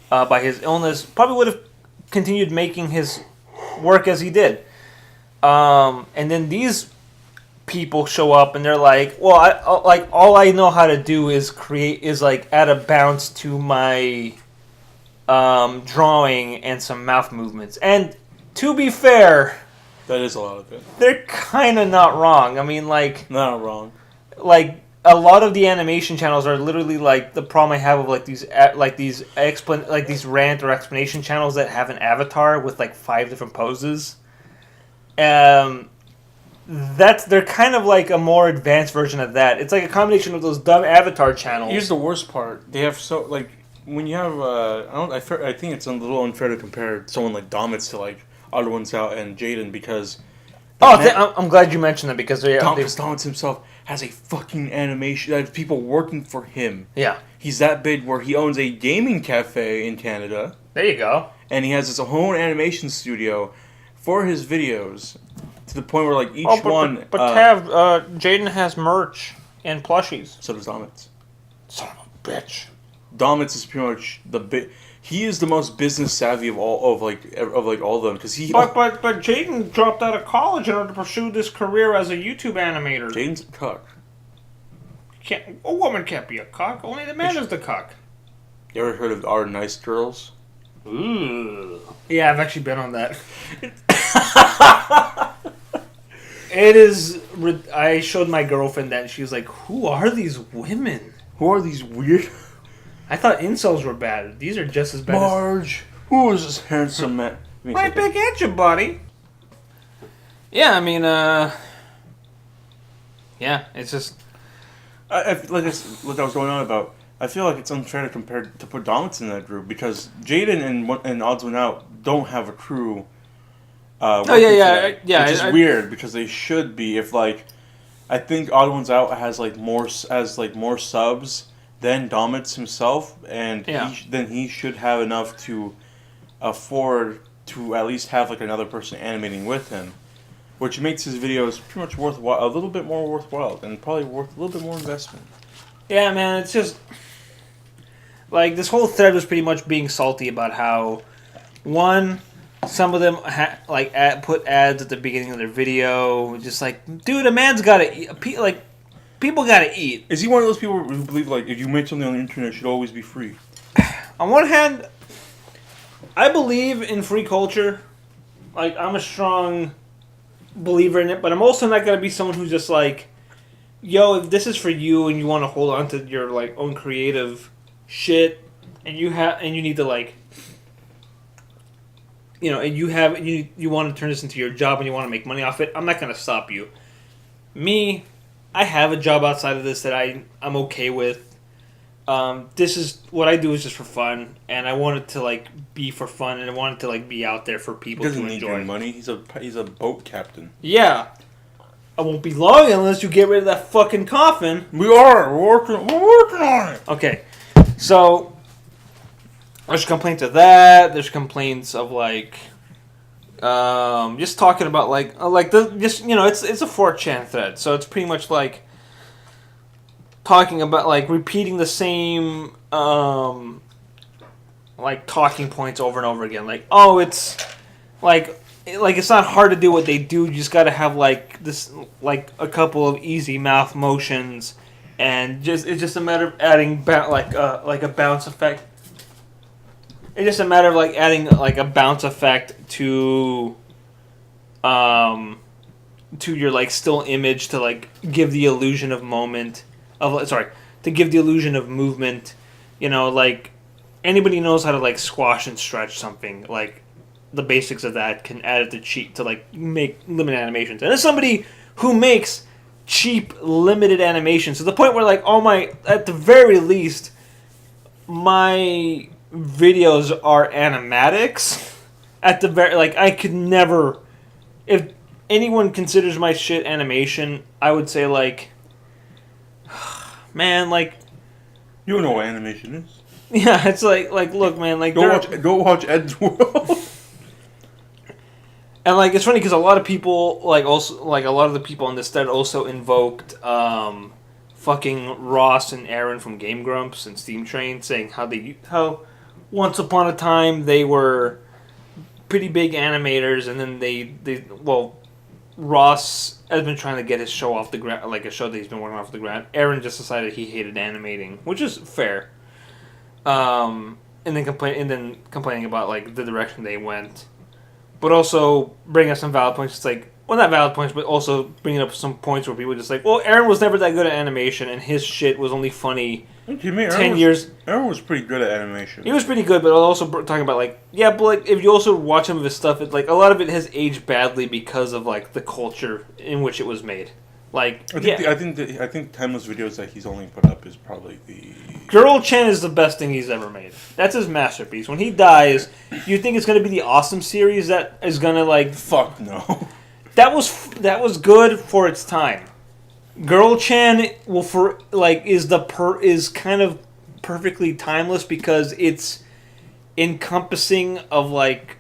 by his illness, probably would have continued making his work as he did. And then these people show up and they're like, well, all I know how to do is add a bounce to my drawing and some mouth movements. And to be fair, that is a lot of it. They're kind of not wrong. I mean, like, not wrong. Like, a lot of the animation channels are literally like the problem I have with these rant or explanation channels that have an avatar with like 5 different poses. They're kind of like a more advanced version of that. It's like a combination of those dumb avatar channels. Here's the worst part: they have when you have I think it's a little unfair to compare someone like Domits to like Other Ones Out and Jaden because. I'm glad you mentioned that because Domits himself has a fucking animation. There's people working for him. Yeah, he's that big where he owns a gaming cafe in Canada. There you go. And he has his own animation studio for his videos, to the point where like each one. But Jaden has merch and plushies. So does Domits. Son of a bitch. Domits is pretty much he is the most business savvy of all of them because he. But Jaden dropped out of college in order to pursue this career as a YouTube animator. Jaden's a cuck. A woman can't be a cuck. Only the man is the cuck. You ever heard of Our Nice Girls? Ooh. Yeah, I've actually been on that. It is. I showed my girlfriend that, and she was like, "Who are these women? Who are these weird?" I thought incels were bad. These are just as bad. Marge, who is this handsome man? Right back at you, buddy. Yeah, I mean, yeah, it's just. Like I was going on about. I feel like it's unfair to put Domits in that group because Jaden and Odds One Out don't have a crew. Yeah. Which is weird because they should be. If like, I think Odd Ones Out has more subs than Domits himself, and then he should have enough to afford to at least have like another person animating with him, which makes his videos pretty much worthwhile, a little bit more worthwhile, and probably worth a little bit more investment. Yeah, man, it's just like this whole thread was pretty much being salty about how some of them put ads at the beginning of their video, just like, dude, a man's gotta eat. People gotta eat. Is he one of those people who believe like if you make something on the internet, it should always be free? On one hand, I believe in free culture. Like, I'm a strong believer in it, but I'm also not gonna be someone who's just like, yo, if this is for you and you want to hold on to your like own creative shit, and you need to like, and you want to turn this into your job and you want to make money off it, I'm not gonna stop you. Me, I have a job outside of this that I'm okay with. This is what I do is just for fun, and I want it to like be for fun, and I want it to like be out there for people to enjoy. He doesn't need your money. He's a boat captain. Yeah, I won't be long unless you get rid of that fucking coffin. We're working on it. Okay, so there's complaints of that. There's complaints of like. Just talking about it's a 4chan thread, so it's pretty much like talking about like repeating the same like talking points over and over again. Like, oh, it's like it's not hard to do what they do. You just got to have like this like a couple of easy mouth motions, and it's just a matter of adding like a bounce effect. It's just a matter of like adding like a bounce effect to your like still image to like give the illusion of to give the illusion of movement. Like anybody knows how to like squash and stretch something. Like the basics of that can add it to cheat to like make limited animations. And as somebody who makes cheap limited animations to the point where like at the very least my videos are animatics. At the very I could never if anyone considers my shit animation, I would say like, man, like, You don't know what animation is. yeah, it's like look, man, like, Go watch Ed's World. and like it's funny because a lot of people like also like a lot of the people on this thread also invoked fucking Ross and Aaron from Game Grumps and Steam Train, saying how once upon a time they were pretty big animators, and then they Ross has been trying to get his show off the ground, like a show that he's been working off the ground. Aaron just decided he hated animating, which is fair. And then complaining about like the direction they went, but also bringing up some valid points. It's like, well, not valid points, but also bringing up some points where people just like, well, Aaron was never that good at animation, and his shit was only funny. 10 years. Aaron was pretty good at animation. He was pretty good, but also talking about like, yeah, but like if you also watch some of his stuff, it's like a lot of it has aged badly because of like the culture in which it was made. Like, I think timeless videos that he's only put up is probably the Girl Chen is the best thing he's ever made. That's his masterpiece. When he dies, you think it's gonna be the Awesome series that is gonna like fuck no. That was good for its time. Girl Chan is kind of perfectly timeless because it's encompassing of like.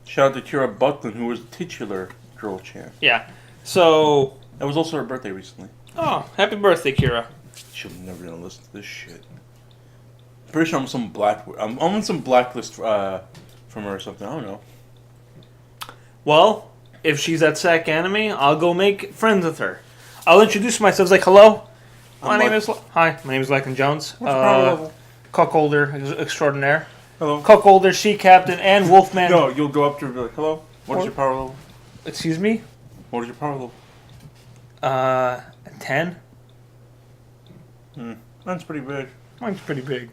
Shout out to Kira Buckland, who was titular Girl Chan. Yeah, so that was also her birthday recently. Oh, happy birthday, Kira! She'll never gonna listen to this shit. Pretty sure I'm on some blacklist from her or something. I don't know. Well, if she's at SAC Anime, I'll go make friends with her. I'll introduce myself. Like, hello, my name is Lycan Jones. Cuckolder extraordinaire. Hello. Cuckolder, Sea Captain, and Wolfman. No, you'll go up to her and be like, hello. What is your power level? Excuse me. What is your power level? 10. That's pretty big. Mine's pretty big.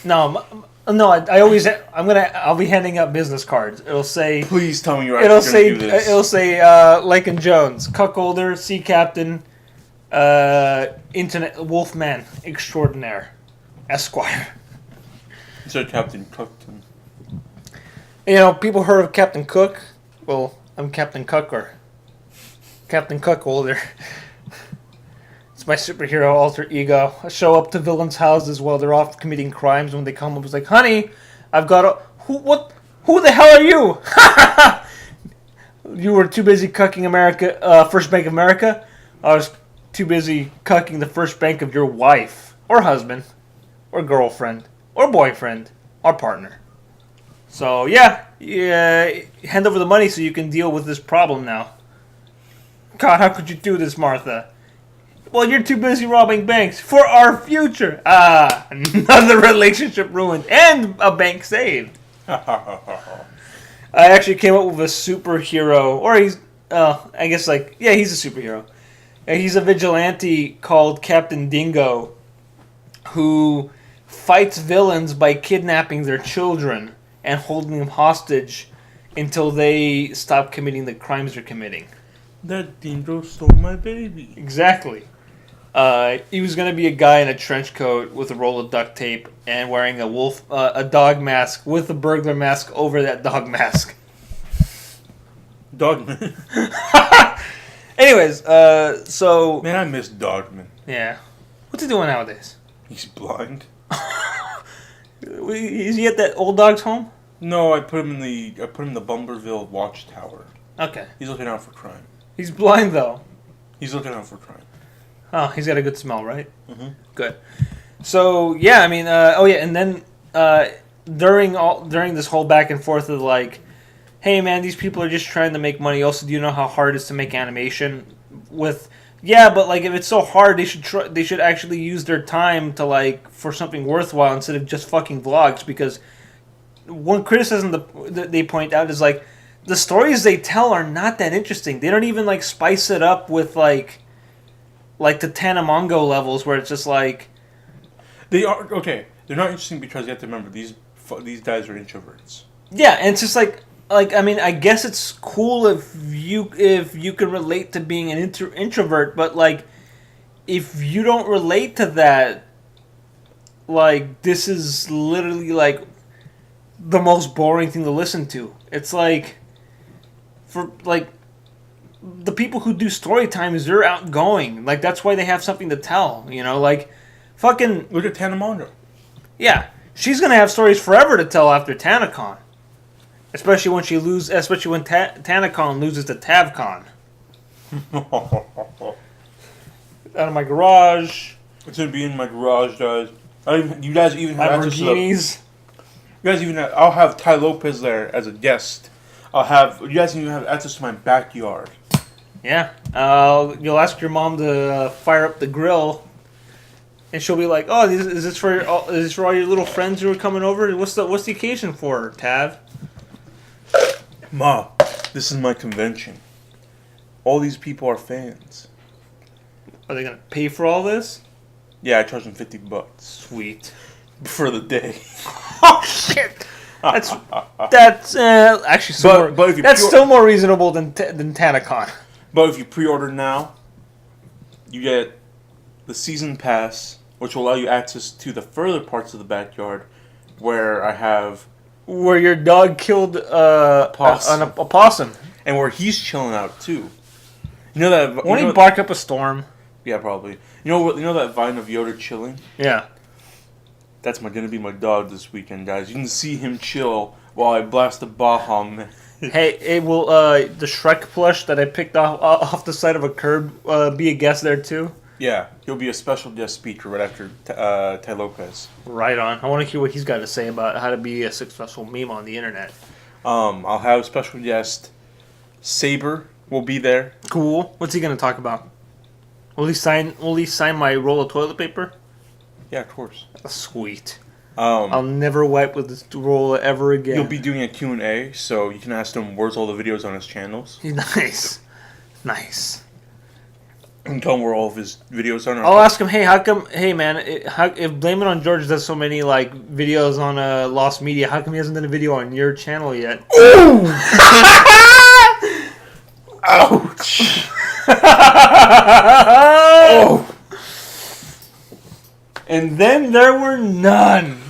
No, I'll be handing out business cards. It'll say. Please tell me you're actually going to do this. It'll say Lycan Jones, Cuckolder, Sea Captain, Internet Wolfman Extraordinaire, Esquire. So Captain Cookton. You know, people heard of Captain Cook. Well, I'm Captain Cucker. Captain Cuckolder. It's my superhero alter ego. I show up to villains' houses while they're off committing crimes. When they come up, it's like, honey, I've got a... Who the hell are you? You were too busy cucking First Bank of America? I was too busy cucking the first bank of your wife. Or husband. Or girlfriend. Or boyfriend. Or partner. So, yeah. Hand over the money so you can deal with this problem now. God, how could you do this, Martha? Well, you're too busy robbing banks for our future. Another relationship ruined and a bank saved. I actually came up with a superhero, or he's a superhero. He's a vigilante called Captain Dingo, who fights villains by kidnapping their children and holding them hostage until they stop committing the crimes they're committing. That Dingo stole my baby. Exactly. He was going to be a guy in a trench coat with a roll of duct tape and wearing a dog mask with a burglar mask over that dog mask. Dogman. Anyways, so... Man, I miss Dogman. Yeah. What's he doing nowadays? He's blind. Is he at that old dog's home? No, I put him in the Bumberville Watchtower. Okay. He's looking out for crime. He's blind, though. He's looking out for crime. Oh, he's got a good smell, right? Mm-hmm. Good. So, yeah, I mean, and then during this whole back and forth of like, hey, man, these people are just trying to make money. Also, do you know how hard it is to make animation with... Yeah, but like if it's so hard, they should actually use their time to like for something worthwhile instead of just fucking vlogs. Because one criticism that they point out is like the stories they tell are not that interesting. They don't even like spice it up with like the Tanamongo levels where it's just like they are okay. They're not interesting because you have to remember these guys are introverts. Yeah, and it's just like I mean, I guess it's cool if you can relate to being an introvert, but like if you don't relate to that, like this is literally like the most boring thing to listen to. It's like for like the people who do story times, they're outgoing. Like, that's why they have something to tell. You know, like, fucking... Look at Tanamandra. Yeah. She's going to have stories forever to tell after TanaCon. Especially when TanaCon loses to TavCon. Out of my garage. It's going to be in my garage, guys. You guys even have access to Lamborghinis. You guys even have, I'll have Ty Lopez there as a guest. You guys even have access to my backyard. Yeah. You'll ask your mom to fire up the grill, and she'll be like, "Oh, is this for all your little friends who are coming over? What's the occasion for, Tav?" Ma, this is my convention. All these people are fans. Are they gonna pay for all this? Yeah, I charge them $50 Sweet. for the day. Oh shit! That's actually still more reasonable than TanaCon. But if you pre-order now, you get the season pass, which will allow you access to the further parts of the backyard, where your dog killed a possum, and where he's chilling out too. You know that? Won't he bark up a storm? Yeah, probably. You know that vine of Yoda chilling? Yeah. That's gonna be my dog this weekend, guys. You can see him chill while I blast the Baja. Hey, will the Shrek plush that I picked off the side of a curb be a guest there too? Yeah, he'll be a special guest speaker right after Ty Lopez. Right on. I want to hear what he's got to say about how to be a successful meme on the internet. I'll have special guest Saber will be there. Cool. What's he gonna talk about? Will he sign my roll of toilet paper? Yeah, of course. Sweet. I'll never wipe with this roll ever again. You'll be doing a Q&A, so you can ask him where's all the videos on his channels. Nice. And tell him where all of his videos are. I'll ask him, hey man, if Blame It on George does so many like videos on Lost Media, how come he hasn't done a video on your channel yet? Ooh! Ouch! Oh! And then there were none.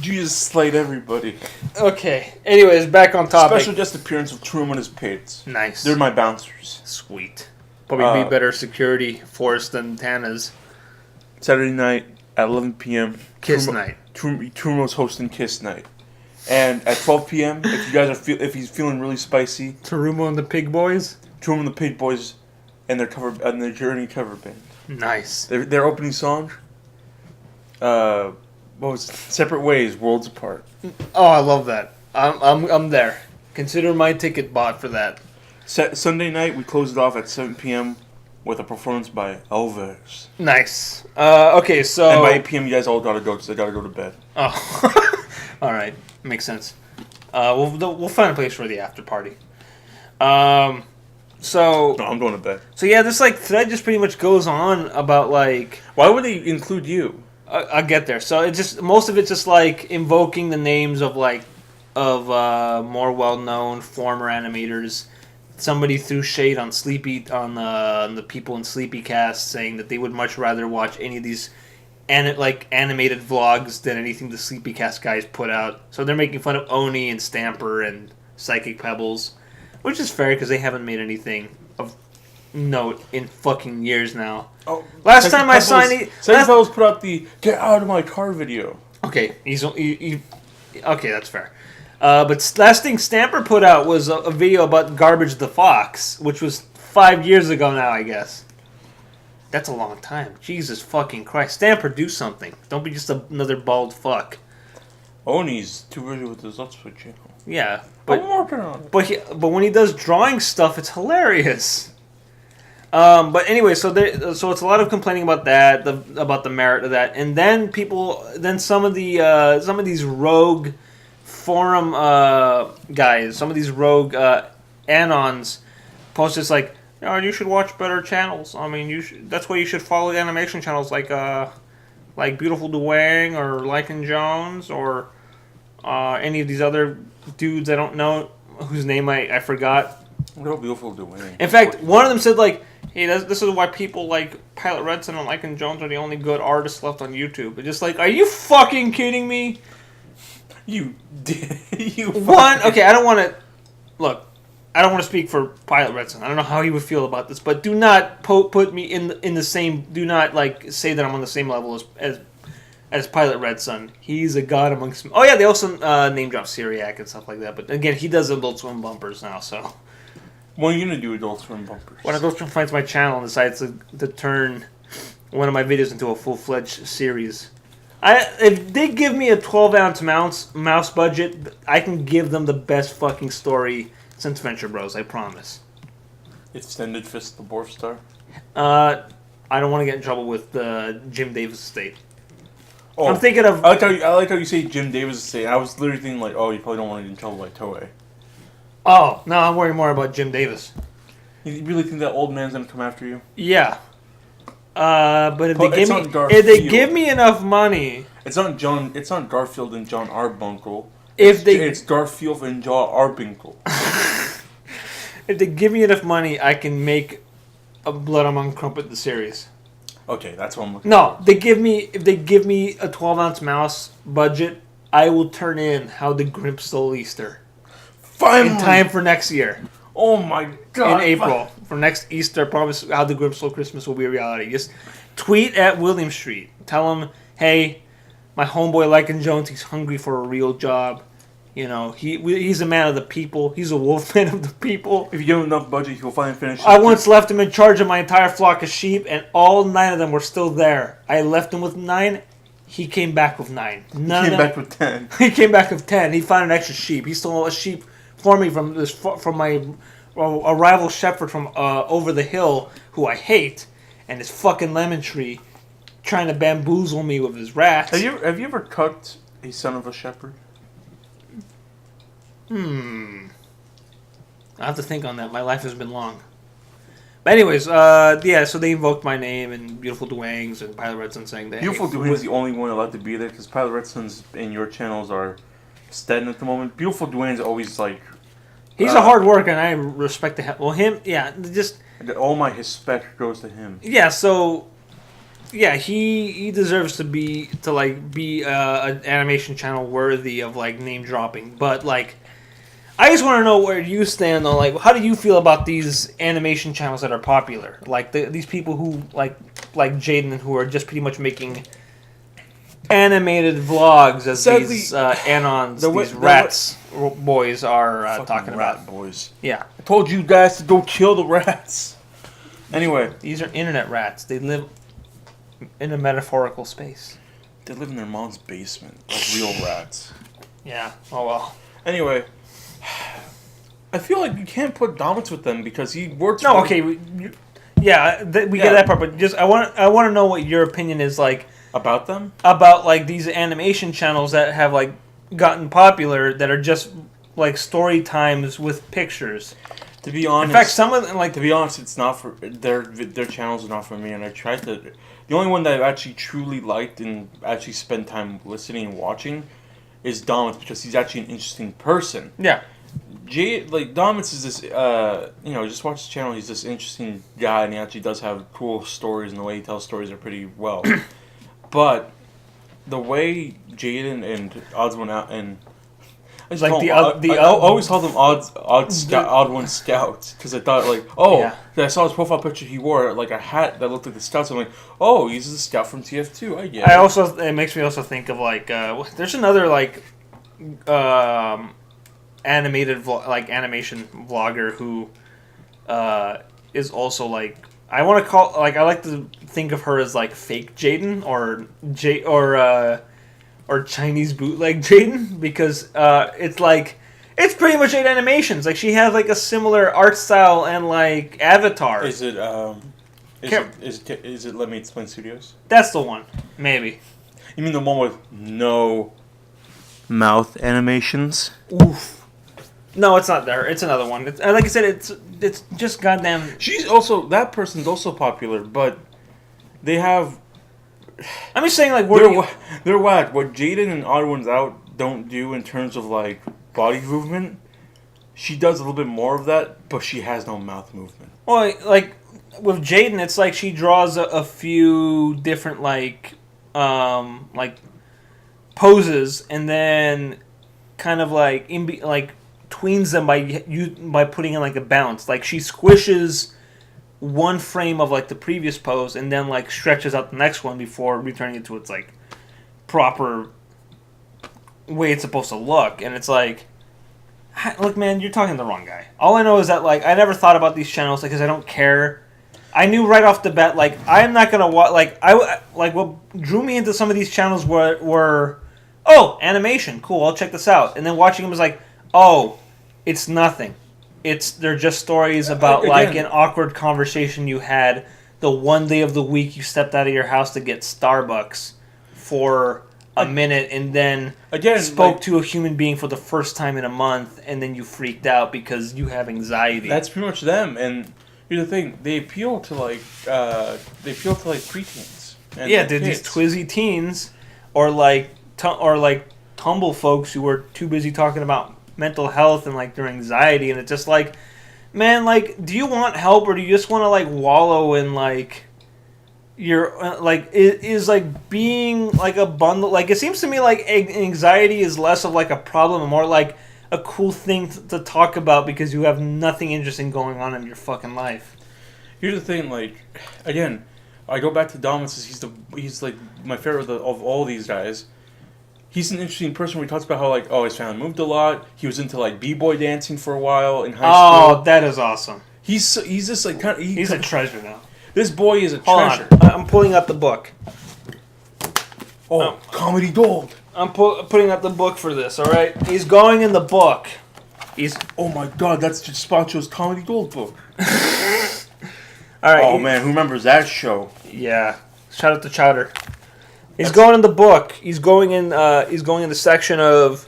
You just slayed everybody. Okay. Anyways, back on topic. Special guest appearance of Truman and his Pates. Nice. They're my bouncers. Sweet. Probably be better security force than Tana's. Saturday night at 11 p.m. Kiss night. Truman's hosting Kiss night. And at 12 p.m., if you guys if he's feeling really spicy, Tarumo and the Pig Boys. Truman and the Pig Boys and their Journey cover band. Nice. Their opening song. What was it? Separate Ways, Worlds Apart. Oh, I love that. I'm there. Consider my ticket bought for that. Sunday night, we closed it off at 7 p.m. with a performance by Elvis. Nice. Okay, so... And by 8 p.m., you guys all gotta go because they gotta go to bed. Oh. All right. Makes sense. We'll find a place for the after party. So... No, I'm going to bed. So, yeah, this, thread just pretty much goes on about, Why would they include you? I'll get there. So, most of it's just, invoking the names of, more well-known former animators. Somebody threw shade on the people in Sleepycast, saying that they would much rather watch any of these animated vlogs than anything the Sleepycast guys put out. So they're making fun of Oni and Stamper and Psychic Pebbles, which is fair because they haven't made anything of note in fucking years now. Oh, last time I saw any... Psychic Pebbles put out the "Get Out of My Car" video. Okay, okay, that's fair. But last thing Stamper put out was a video about Garbage the Fox, which was 5 years ago now, I guess. That's a long time. Jesus fucking Christ. Stamper, do something. Don't be just another bald fuck. Oni's too busy with his Let's Play channel. Yeah, but I'm working on it. But when he does drawing stuff, it's hilarious. But anyway, so it's a lot of complaining about that, about the merit of that, and then some of these rogue forum guys, some of these rogue anons post this you should watch better channels. I mean, that's why you should follow animation channels like Beautiful Dwayne or Lycan Jones or any of these other dudes I don't know whose name I forgot. Real Beautiful Dwayne. In fact, one of them said hey, this is why people like Pilot Redson and Lycan Jones are the only good artists left on YouTube. And just are you fucking kidding me? You did. Okay, I don't want to... Look, I don't want to speak for Pilot Red Sun. I don't know how he would feel about this, but do not put me in the same. Do not like say that I'm on the same level as Pilot Red Sun. He's a god amongst. Oh yeah, they also name drop Syriac and stuff like that. But again, he does Adult Swim bumpers now. So when are you gonna do Adult Swim bumpers? when Adult Swim finds my channel and decides to turn one of my videos into a full-fledged series. If they give me a 12-ounce mouse budget, I can give them the best fucking story since Venture Bros. I promise. Extended Fist the Dwarf Star. I don't want to get in trouble with Jim Davis estate. Oh, I'm thinking of. I like how you say Jim Davis estate. I was literally thinking like, oh, you probably don't want to get in trouble by Toei. Oh no, I'm worried more about Jim Davis. You really think that old man's gonna come after you? Yeah. But if It's they give me enough money, It's not Garfield and John Arbuncle. It's Garfield and John Arbuncle. if they give me enough money, I can make a Blood Among Crumpet the series. Okay, that's what I'm looking. No, if they give me a 12-ounce mouse budget, I will turn in How the Grimp Stole Easter. Finally! In time for next year. Oh my god! In April. For next Easter, I promise How the Grimp Stole Christmas will be a reality. Just tweet at William Street. Tell him, hey, my homeboy Lycan Jones, he's hungry for a real job. You know, he's a man of the people. He's a wolfman of the people. If you give him enough budget, he'll finally finish. I once left him in charge of my entire flock of sheep, and all 9 of them were still there. I left him with 9. He came back with 9. He came back with 10. He came back with 10. He found an extra sheep. He stole a sheep for me from my a rival shepherd from over the hill, who I hate, and his fucking lemon tree, trying to bamboozle me with his rats. Have you ever cut a son of a shepherd? I have to think on that. My life has been long. But anyways, yeah, so they invoked my name and Beautiful Duangs and Pilot Red Sun saying that. Beautiful Duangs is the only one allowed to be there because Pilot Red Sun's in your channels are stagnant at the moment. Beautiful Duangs always like. He's a hard worker and I respect the well him. Yeah, just all my respect goes to him. Yeah, so yeah, he deserves to be an animation channel worthy of like name dropping, but like. I just want to know where you stand on, like, how do you feel about these animation channels that are popular? Like, these people who, like Jaden, who are just pretty much making animated vlogs as these anons, these rats boys are talking about. Boys. Yeah. I told you guys to go kill the rats. Anyway. These are internet rats. They live in a metaphorical space. They live in their mom's basement, like real rats. Yeah. Oh, well. Anyway. I feel like you can't put Dominus with them because he works. No, okay, we get that part, but just I want to know what your opinion is like about them, about like these animation channels that have like gotten popular that are just like story times with pictures. To be honest, in fact, some of them like to be honest, it's not for their channels are not for me, and I tried to. The only one that I've actually truly liked and actually spent time listening and watching is Dominus because he's actually an interesting person. Yeah. Dominus is this, just watch his channel. He's this interesting guy, and he actually does have cool stories, and the way he tells stories are pretty well. But the way Jaden and Odds One Out and I always called them Odd One Scouts because I thought I saw his profile picture. He wore like a hat that looked like the Scouts. I'm like, oh, he's the Scout from TF2. I get it. It makes me also think of like there's another like animation vlogger who is also like I want to call I like to think of her as like fake Jaden or Chinese bootleg Jaden because it's pretty much 8 animations. Like she has like a similar art style and like avatar. Is it Let Me Explain Studios? That's the one, maybe. You mean the one with no mouth animations? Oof. No, it's not there. It's another one. Like I said, it's just goddamn. That person's also popular, but they have. I'm just saying, like they're whack. What Jaden and Odd Ones Out don't do in terms of like body movement, she does a little bit more of that, but she has no mouth movement. Well, like with Jaden, it's like she draws a few different like poses, and then kind of like tweens them by putting in like a bounce. Like she squishes one frame of like the previous pose and then like stretches out the next one before returning it to its like proper way it's supposed to look. And it's like, look, man, you're talking to the wrong guy. All I know is that like I never thought about these channels because I don't care. I knew right off the bat like I'm not gonna watch what drew me into some of these channels were oh, animation, cool, I'll check this out. And then watching them was like, oh, it's nothing. They're just stories about like an awkward conversation you had the one day of the week you stepped out of your house to get Starbucks for a minute and then spoke to a human being for the first time in a month and then you freaked out because you have anxiety. That's pretty much them. And here's the thing: they appeal to preteens. Yeah, they're these twizzy teens or like tumble folks who are too busy talking about mental health and like their anxiety, and it's just like, man, like, do you want help or do you just want to like wallow in like your like is like being like a bundle? Like it seems to me like anxiety is less of like a problem and more like a cool thing to talk about because you have nothing interesting going on in your fucking life. Here's the thing, like, again, I go back to Dominus. He's like my favorite of all these guys. He's an interesting person. We talked about how like his family moved a lot. He was into like b-boy dancing for a while in high school. Oh, that is awesome. He's just like he's a treasure now. This boy is a treasure. On. I'm pulling out the book. Oh, comedy gold. I'm putting out the book for this. All right, he's going in the book. Oh my god, that's just Spacho's comedy gold book. All right. Oh man, who remembers that show? Yeah. Shout out to Chowder. He's going in the book. He's going in the section of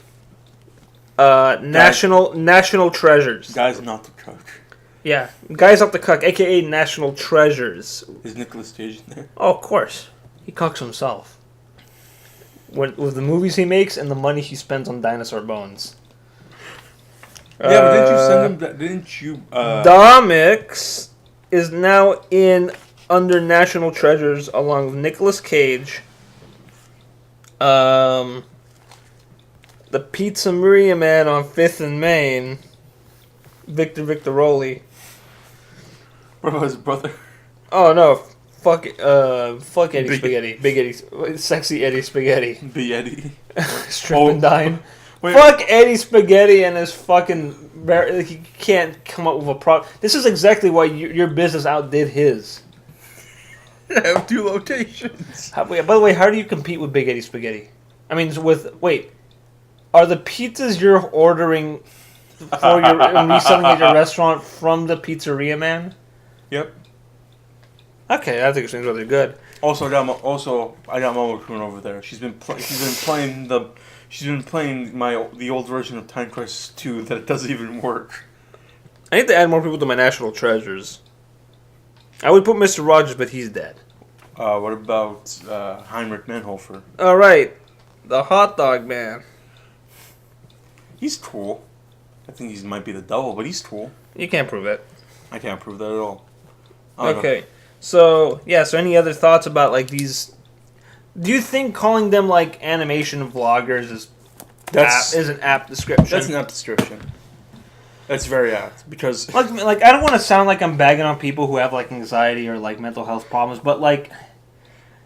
national treasures. Guys not the cuck. Yeah, guys off the cuck, aka national treasures. Is Nicolas Cage in there? Oh, of course. He cucks himself. With the movies he makes and the money he spends on dinosaur bones. Yeah, but didn't you send him that? Didn't you? Domix is now under national treasures along with Nicolas Cage. The Pizza Maria Man on 5th and Main, Victor Victoroli. What about his brother? Oh no, fuck Eddie Spaghetti, Big Eddie, sexy Eddie Spaghetti, Big Eddie, strip and dine. Fuck Eddie Spaghetti and his fucking. He can't come up with a problem. This is exactly why your business outdid his. I have 2 locations. By the way, how do you compete with Big Eddie Spaghetti? I mean, are the pizzas you're ordering for and reselling at your restaurant from the Pizzeria Man? Yep. Okay, I think it's really good. I got Mama Kroon over there. She's been playing the old version of Time Crisis 2 that it doesn't even work. I need to add more people to my national treasures. I would put Mr. Rogers, but he's dead. What about Heinrich Manhofer? All right, the hot dog man. He's cool. I think he might be the devil, but he's cool. You can't prove it. I can't prove that at all. Okay, so any other thoughts about like these? Do you think calling them like animation vloggers is an apt description? That's an apt description. That's very apt because like I don't want to sound like I'm bagging on people who have like anxiety or like mental health problems, but like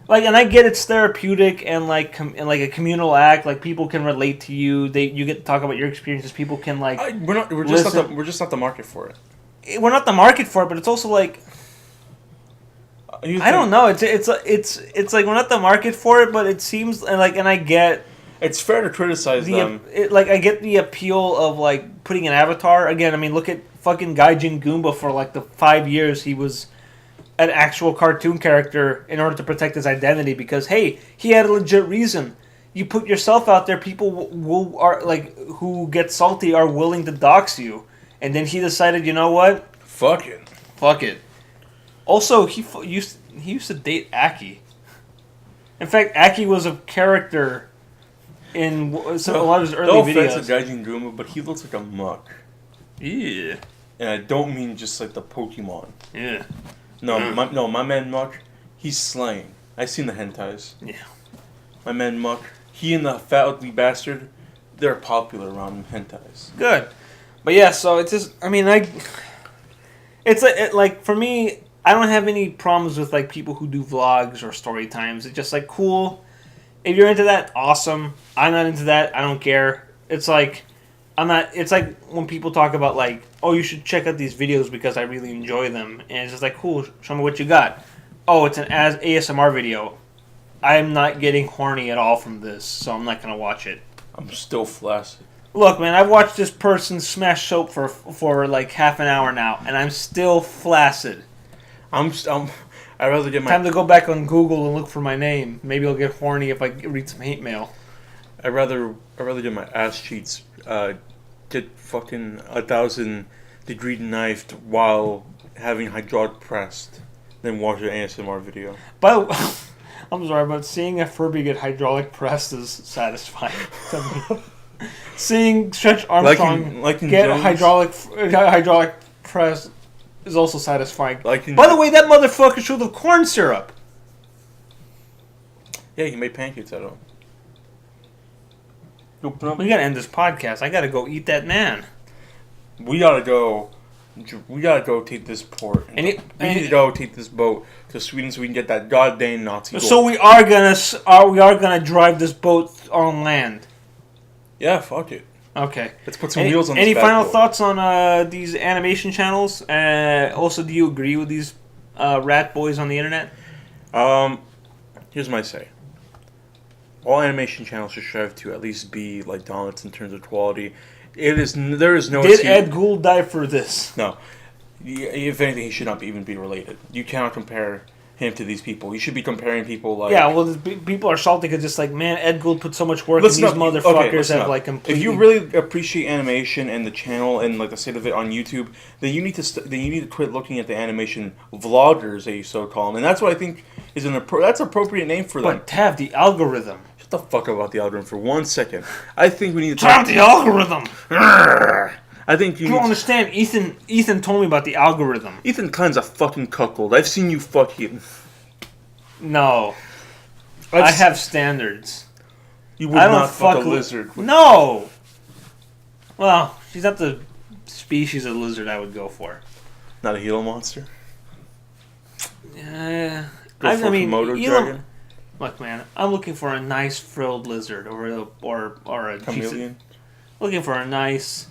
and I get it's therapeutic and like a communal act. Like people can relate to you. You get to talk about your experiences. People can like we're just not the market for it. We're not the market for it, but it's also like I don't know. It's like we're not the market for it, but it seems and I get. It's fair to criticize them. I get the appeal of like putting an avatar. Again, I mean, look at fucking Gaijin Goomba for like the 5 years he was an actual cartoon character in order to protect his identity because hey, he had a legit reason. You put yourself out there, people who get salty are willing to dox you, and then he decided, you know what? Fuck it. Also, he used to date Aki. In fact, Aki was a character in a lot of his early videos. No offense to Gaijin Goomba, but he looks like a muck. Yeah. And I don't mean just like the Pokemon. Yeah. My man Muck, he's slaying. I've seen the hentais. Yeah. My man Muck, he and the fat ugly bastard, they're popular around hentais. Good. But yeah, so it's just, I mean, like for me, I don't have any problems with like people who do vlogs or story times. It's just like cool. If you're into that, awesome. I'm not into that. I don't care. It's like I'm not. It's like when people talk about like, oh, you should check out these videos because I really enjoy them, and it's just like, cool. Show me what you got. Oh, it's an ASMR video. I'm not getting horny at all from this, so I'm not gonna watch it. I'm still flaccid. Look, man, I've watched this person smash soap for like half an hour now, and I'm still flaccid. I'd rather get my... Time to go back on Google and look for my name. Maybe I'll get horny if I read some hate mail. I'd rather get my ass cheeks get fucking 1,000-degree knifed while having hydraulic pressed than watch an ASMR video. But I'm sorry, but seeing a Furby get hydraulic pressed is satisfying to me. Seeing Stretch Armstrong get hydraulic press is also satisfying. By the way, that motherfucker showed the corn syrup. Yeah, you can make pancakes out of them. We gotta end this podcast. I gotta go eat that man. We gotta go take this port. We need to go take this boat to Sweden so we can get that goddamn Nazi gold. So we are gonna drive this boat on land. Yeah, fuck it. Okay. Let's put some wheels on this Any bad final boat. thoughts on these animation channels? Also, do you agree with these rat boys on the internet? Here's my say. All animation channels should strive to at least be like dominant in terms of quality. There is no. Did Ed Gould die for this? No. If anything, he should not even be related. You cannot compare him to these people. You should be comparing people like... Yeah, well, people are salty because it's like, man, Ed Gould put so much work and these motherfuckers have like completely... If you really appreciate animation and the channel and like the state of it on YouTube, then you need to quit looking at the animation vloggers, that you so call them. And that's what I think is that's an appropriate name for them. But Tav, the algorithm. Shut the fuck up about the algorithm for 1 second. I think we need to... Tav, the algorithm! I think you don't understand. Ethan told me about the algorithm. Ethan Klein's a fucking cuckold. I've seen you fuck him. No. I have standards. You would not fuck a lizard. No! Well, she's not the species of lizard I would go for. Not a Gila monster? Go for a Komodo dragon? Look, man, I'm looking for a nice frilled lizard or a chameleon. Looking for a nice...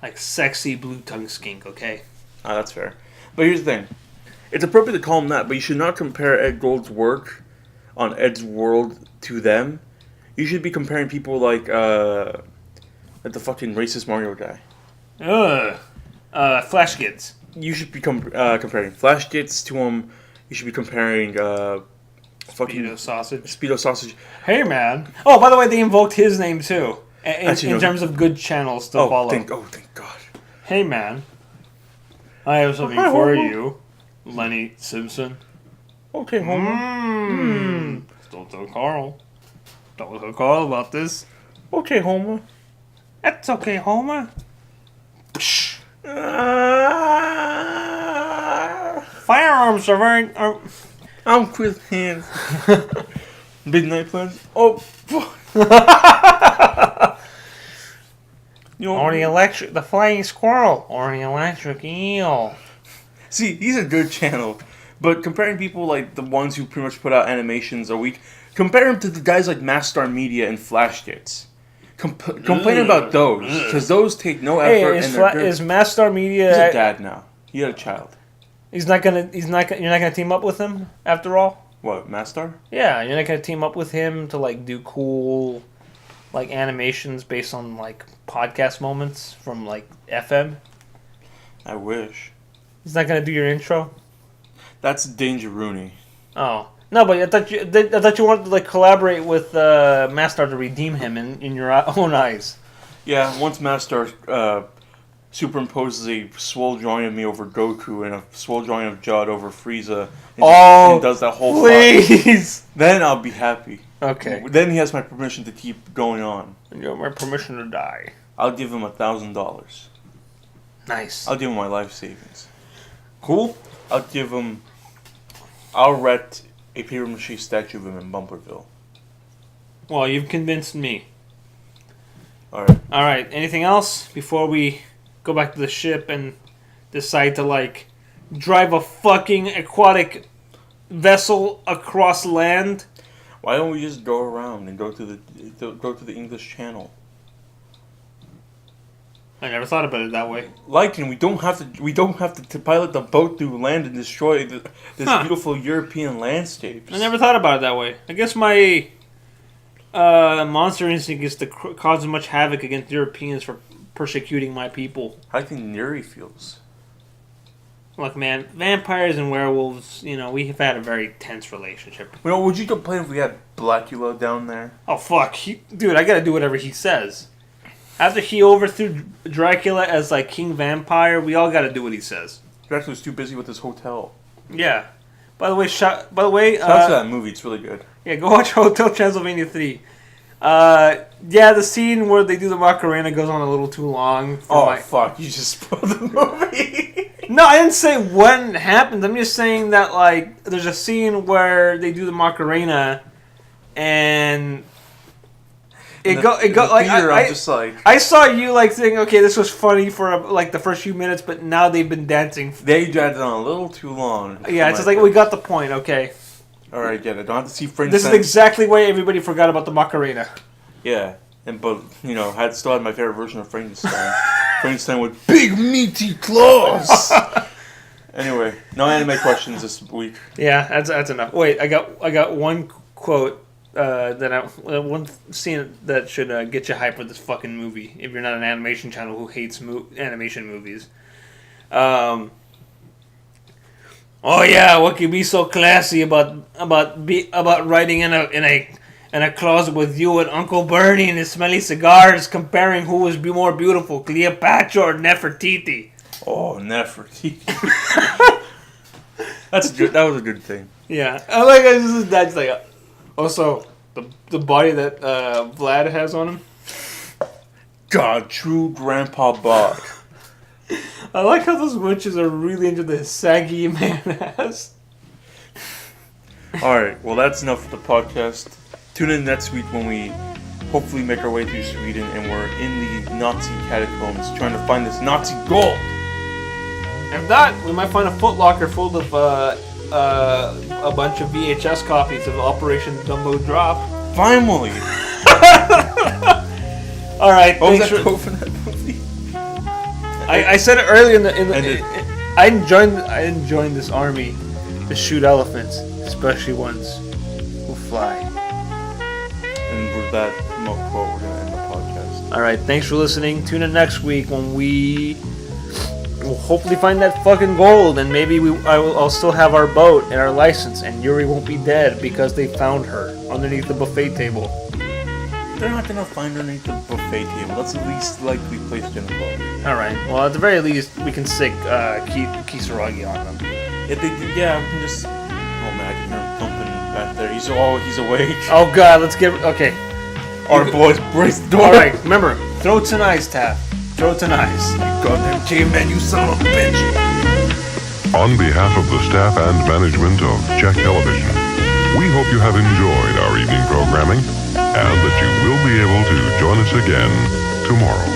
like sexy blue tongue skink, okay? Ah, that's fair. But here's the thing. It's appropriate to call him that, but you should not compare Ed Gould's work on Ed's World to them. You should be comparing people like the fucking racist Mario guy. Flash Kids. You should be comparing Flash Kids to him. You should be comparing fucking... Speedo Sausage. Hey, man. Oh, by the way, they invoked his name, too. In terms of good channels to follow. Thank God. Hey, man. I have something for you, Lenny Simpson. Okay, Homer. Don't tell Carl. Don't tell Carl about this. Okay, Homer. That's okay, Homer. Firearms are very... I'm Chris Hands. Midnight Plans. Oh, fuck. Or the flying squirrel, or the electric eel. See, he's a good channel, but comparing people like the ones who pretty much put out animations a week, compare him to the guys like Mastar Media and Flash Kids. Complain about those, because those take no effort. Is Mastar Media? He's a dad now. He had a child. You're not gonna team up with him after all. What, Mastar? Yeah, you're not gonna team up with him to like do cool, like animations based on like podcast moments from like FM. I wish. He's not gonna do your intro. That's Danger Rooney. Oh no, but I thought you wanted to like collaborate with Mastar to redeem him in your own eyes. Yeah, once Mastar superimposes a swole drawing of me over Goku and a swole drawing of Judd over Frieza, and does that whole please, fight, then I'll be happy. Okay. Then he has my permission to keep going on. You have my permission to die. I'll give him $1,000. Nice. I'll give him my life savings. Cool. I'll rent a paper mache statue of him in Bumperville. Well, you've convinced me. Alright. Alright, anything else before we go back to the ship and decide to like drive a fucking aquatic vessel across land. Why don't we just go around and go to the English Channel? I never thought about it that way. And we don't have to pilot the boat through land and destroy this beautiful European landscapes. I never thought about it that way. I guess my monster instinct is to cause as much havoc against Europeans for persecuting my people. How do you think Neri feels? Look, man, vampires and werewolves, we have had a very tense relationship. Would you complain if we had Blackula down there? Oh, fuck. Dude, I gotta do whatever he says. After he overthrew Dracula as, like, King Vampire, we all gotta do what he says. Dracula's too busy with his hotel. Yeah. By the way, shout out to that movie. It's really good. Yeah, go watch Hotel Transylvania 3. The scene where they do the Macarena goes on a little too long. Fuck. You just spoiled the movie. No, I didn't say when it happens. I'm just saying that, like, there's a scene where they do the Macarena, and I saw you like saying, okay, this was funny for like the first few minutes, but now they've been dancing. They dragged it on a little too long. Yeah, it's just like we got the point. Okay. All right, get it. Don't have to see Frankenstein. This is exactly why everybody forgot about the Macarena. Yeah, but I still had my favorite version of Frankenstein. Frankenstein with big meaty claws. Anyway, no anime questions this week. Yeah, that's enough. Wait, I got one quote. One scene that should get you hyped for this fucking movie. If you're not an animation channel who hates animation movies, oh yeah, what could be so classy about riding in a closet with you and Uncle Bernie and his smelly cigars, comparing who was more beautiful, Cleopatra or Nefertiti? Oh, Nefertiti. That's good. That was a good thing. Yeah, I like it. That's like. Also, the body that Vlad has on him. God, true Grandpa Bob. I like how those witches are really into the saggy man ass. Alright, well that's enough for the podcast. Tune in next week when we hopefully make our way through Sweden and we're in the Nazi catacombs trying to find this Nazi gold. If not, we might find a footlocker full of a bunch of VHS copies of Operation Dumbo Drop. Finally! Alright, what was that quote from that movie? I said it earlier I didn't join this army to shoot elephants, especially ones who fly. And with that quote, we're going to end the podcast. Alright, thanks for listening. Tune in next week when we'll hopefully find that fucking gold, and maybe I'll still have our boat and our license, and Yuri won't be dead because they found her underneath the buffet table. They're not gonna find her underneath the buffet table. That's the least likely place to involve. Alright, well at the very least, we can stick Kisaragi on them. Yeah, we can just... Oh man, I can hear him thumping back there. He's awake. Oh god, let's get... Okay. Our boys brace the door. Alright, remember, throw it to nice, Tav. Throw it to nice. Goddamn caveman, you son of a bitch! On behalf of the staff and management of Czech Television, we hope you have enjoyed our evening programming and that you will be able to join us again tomorrow.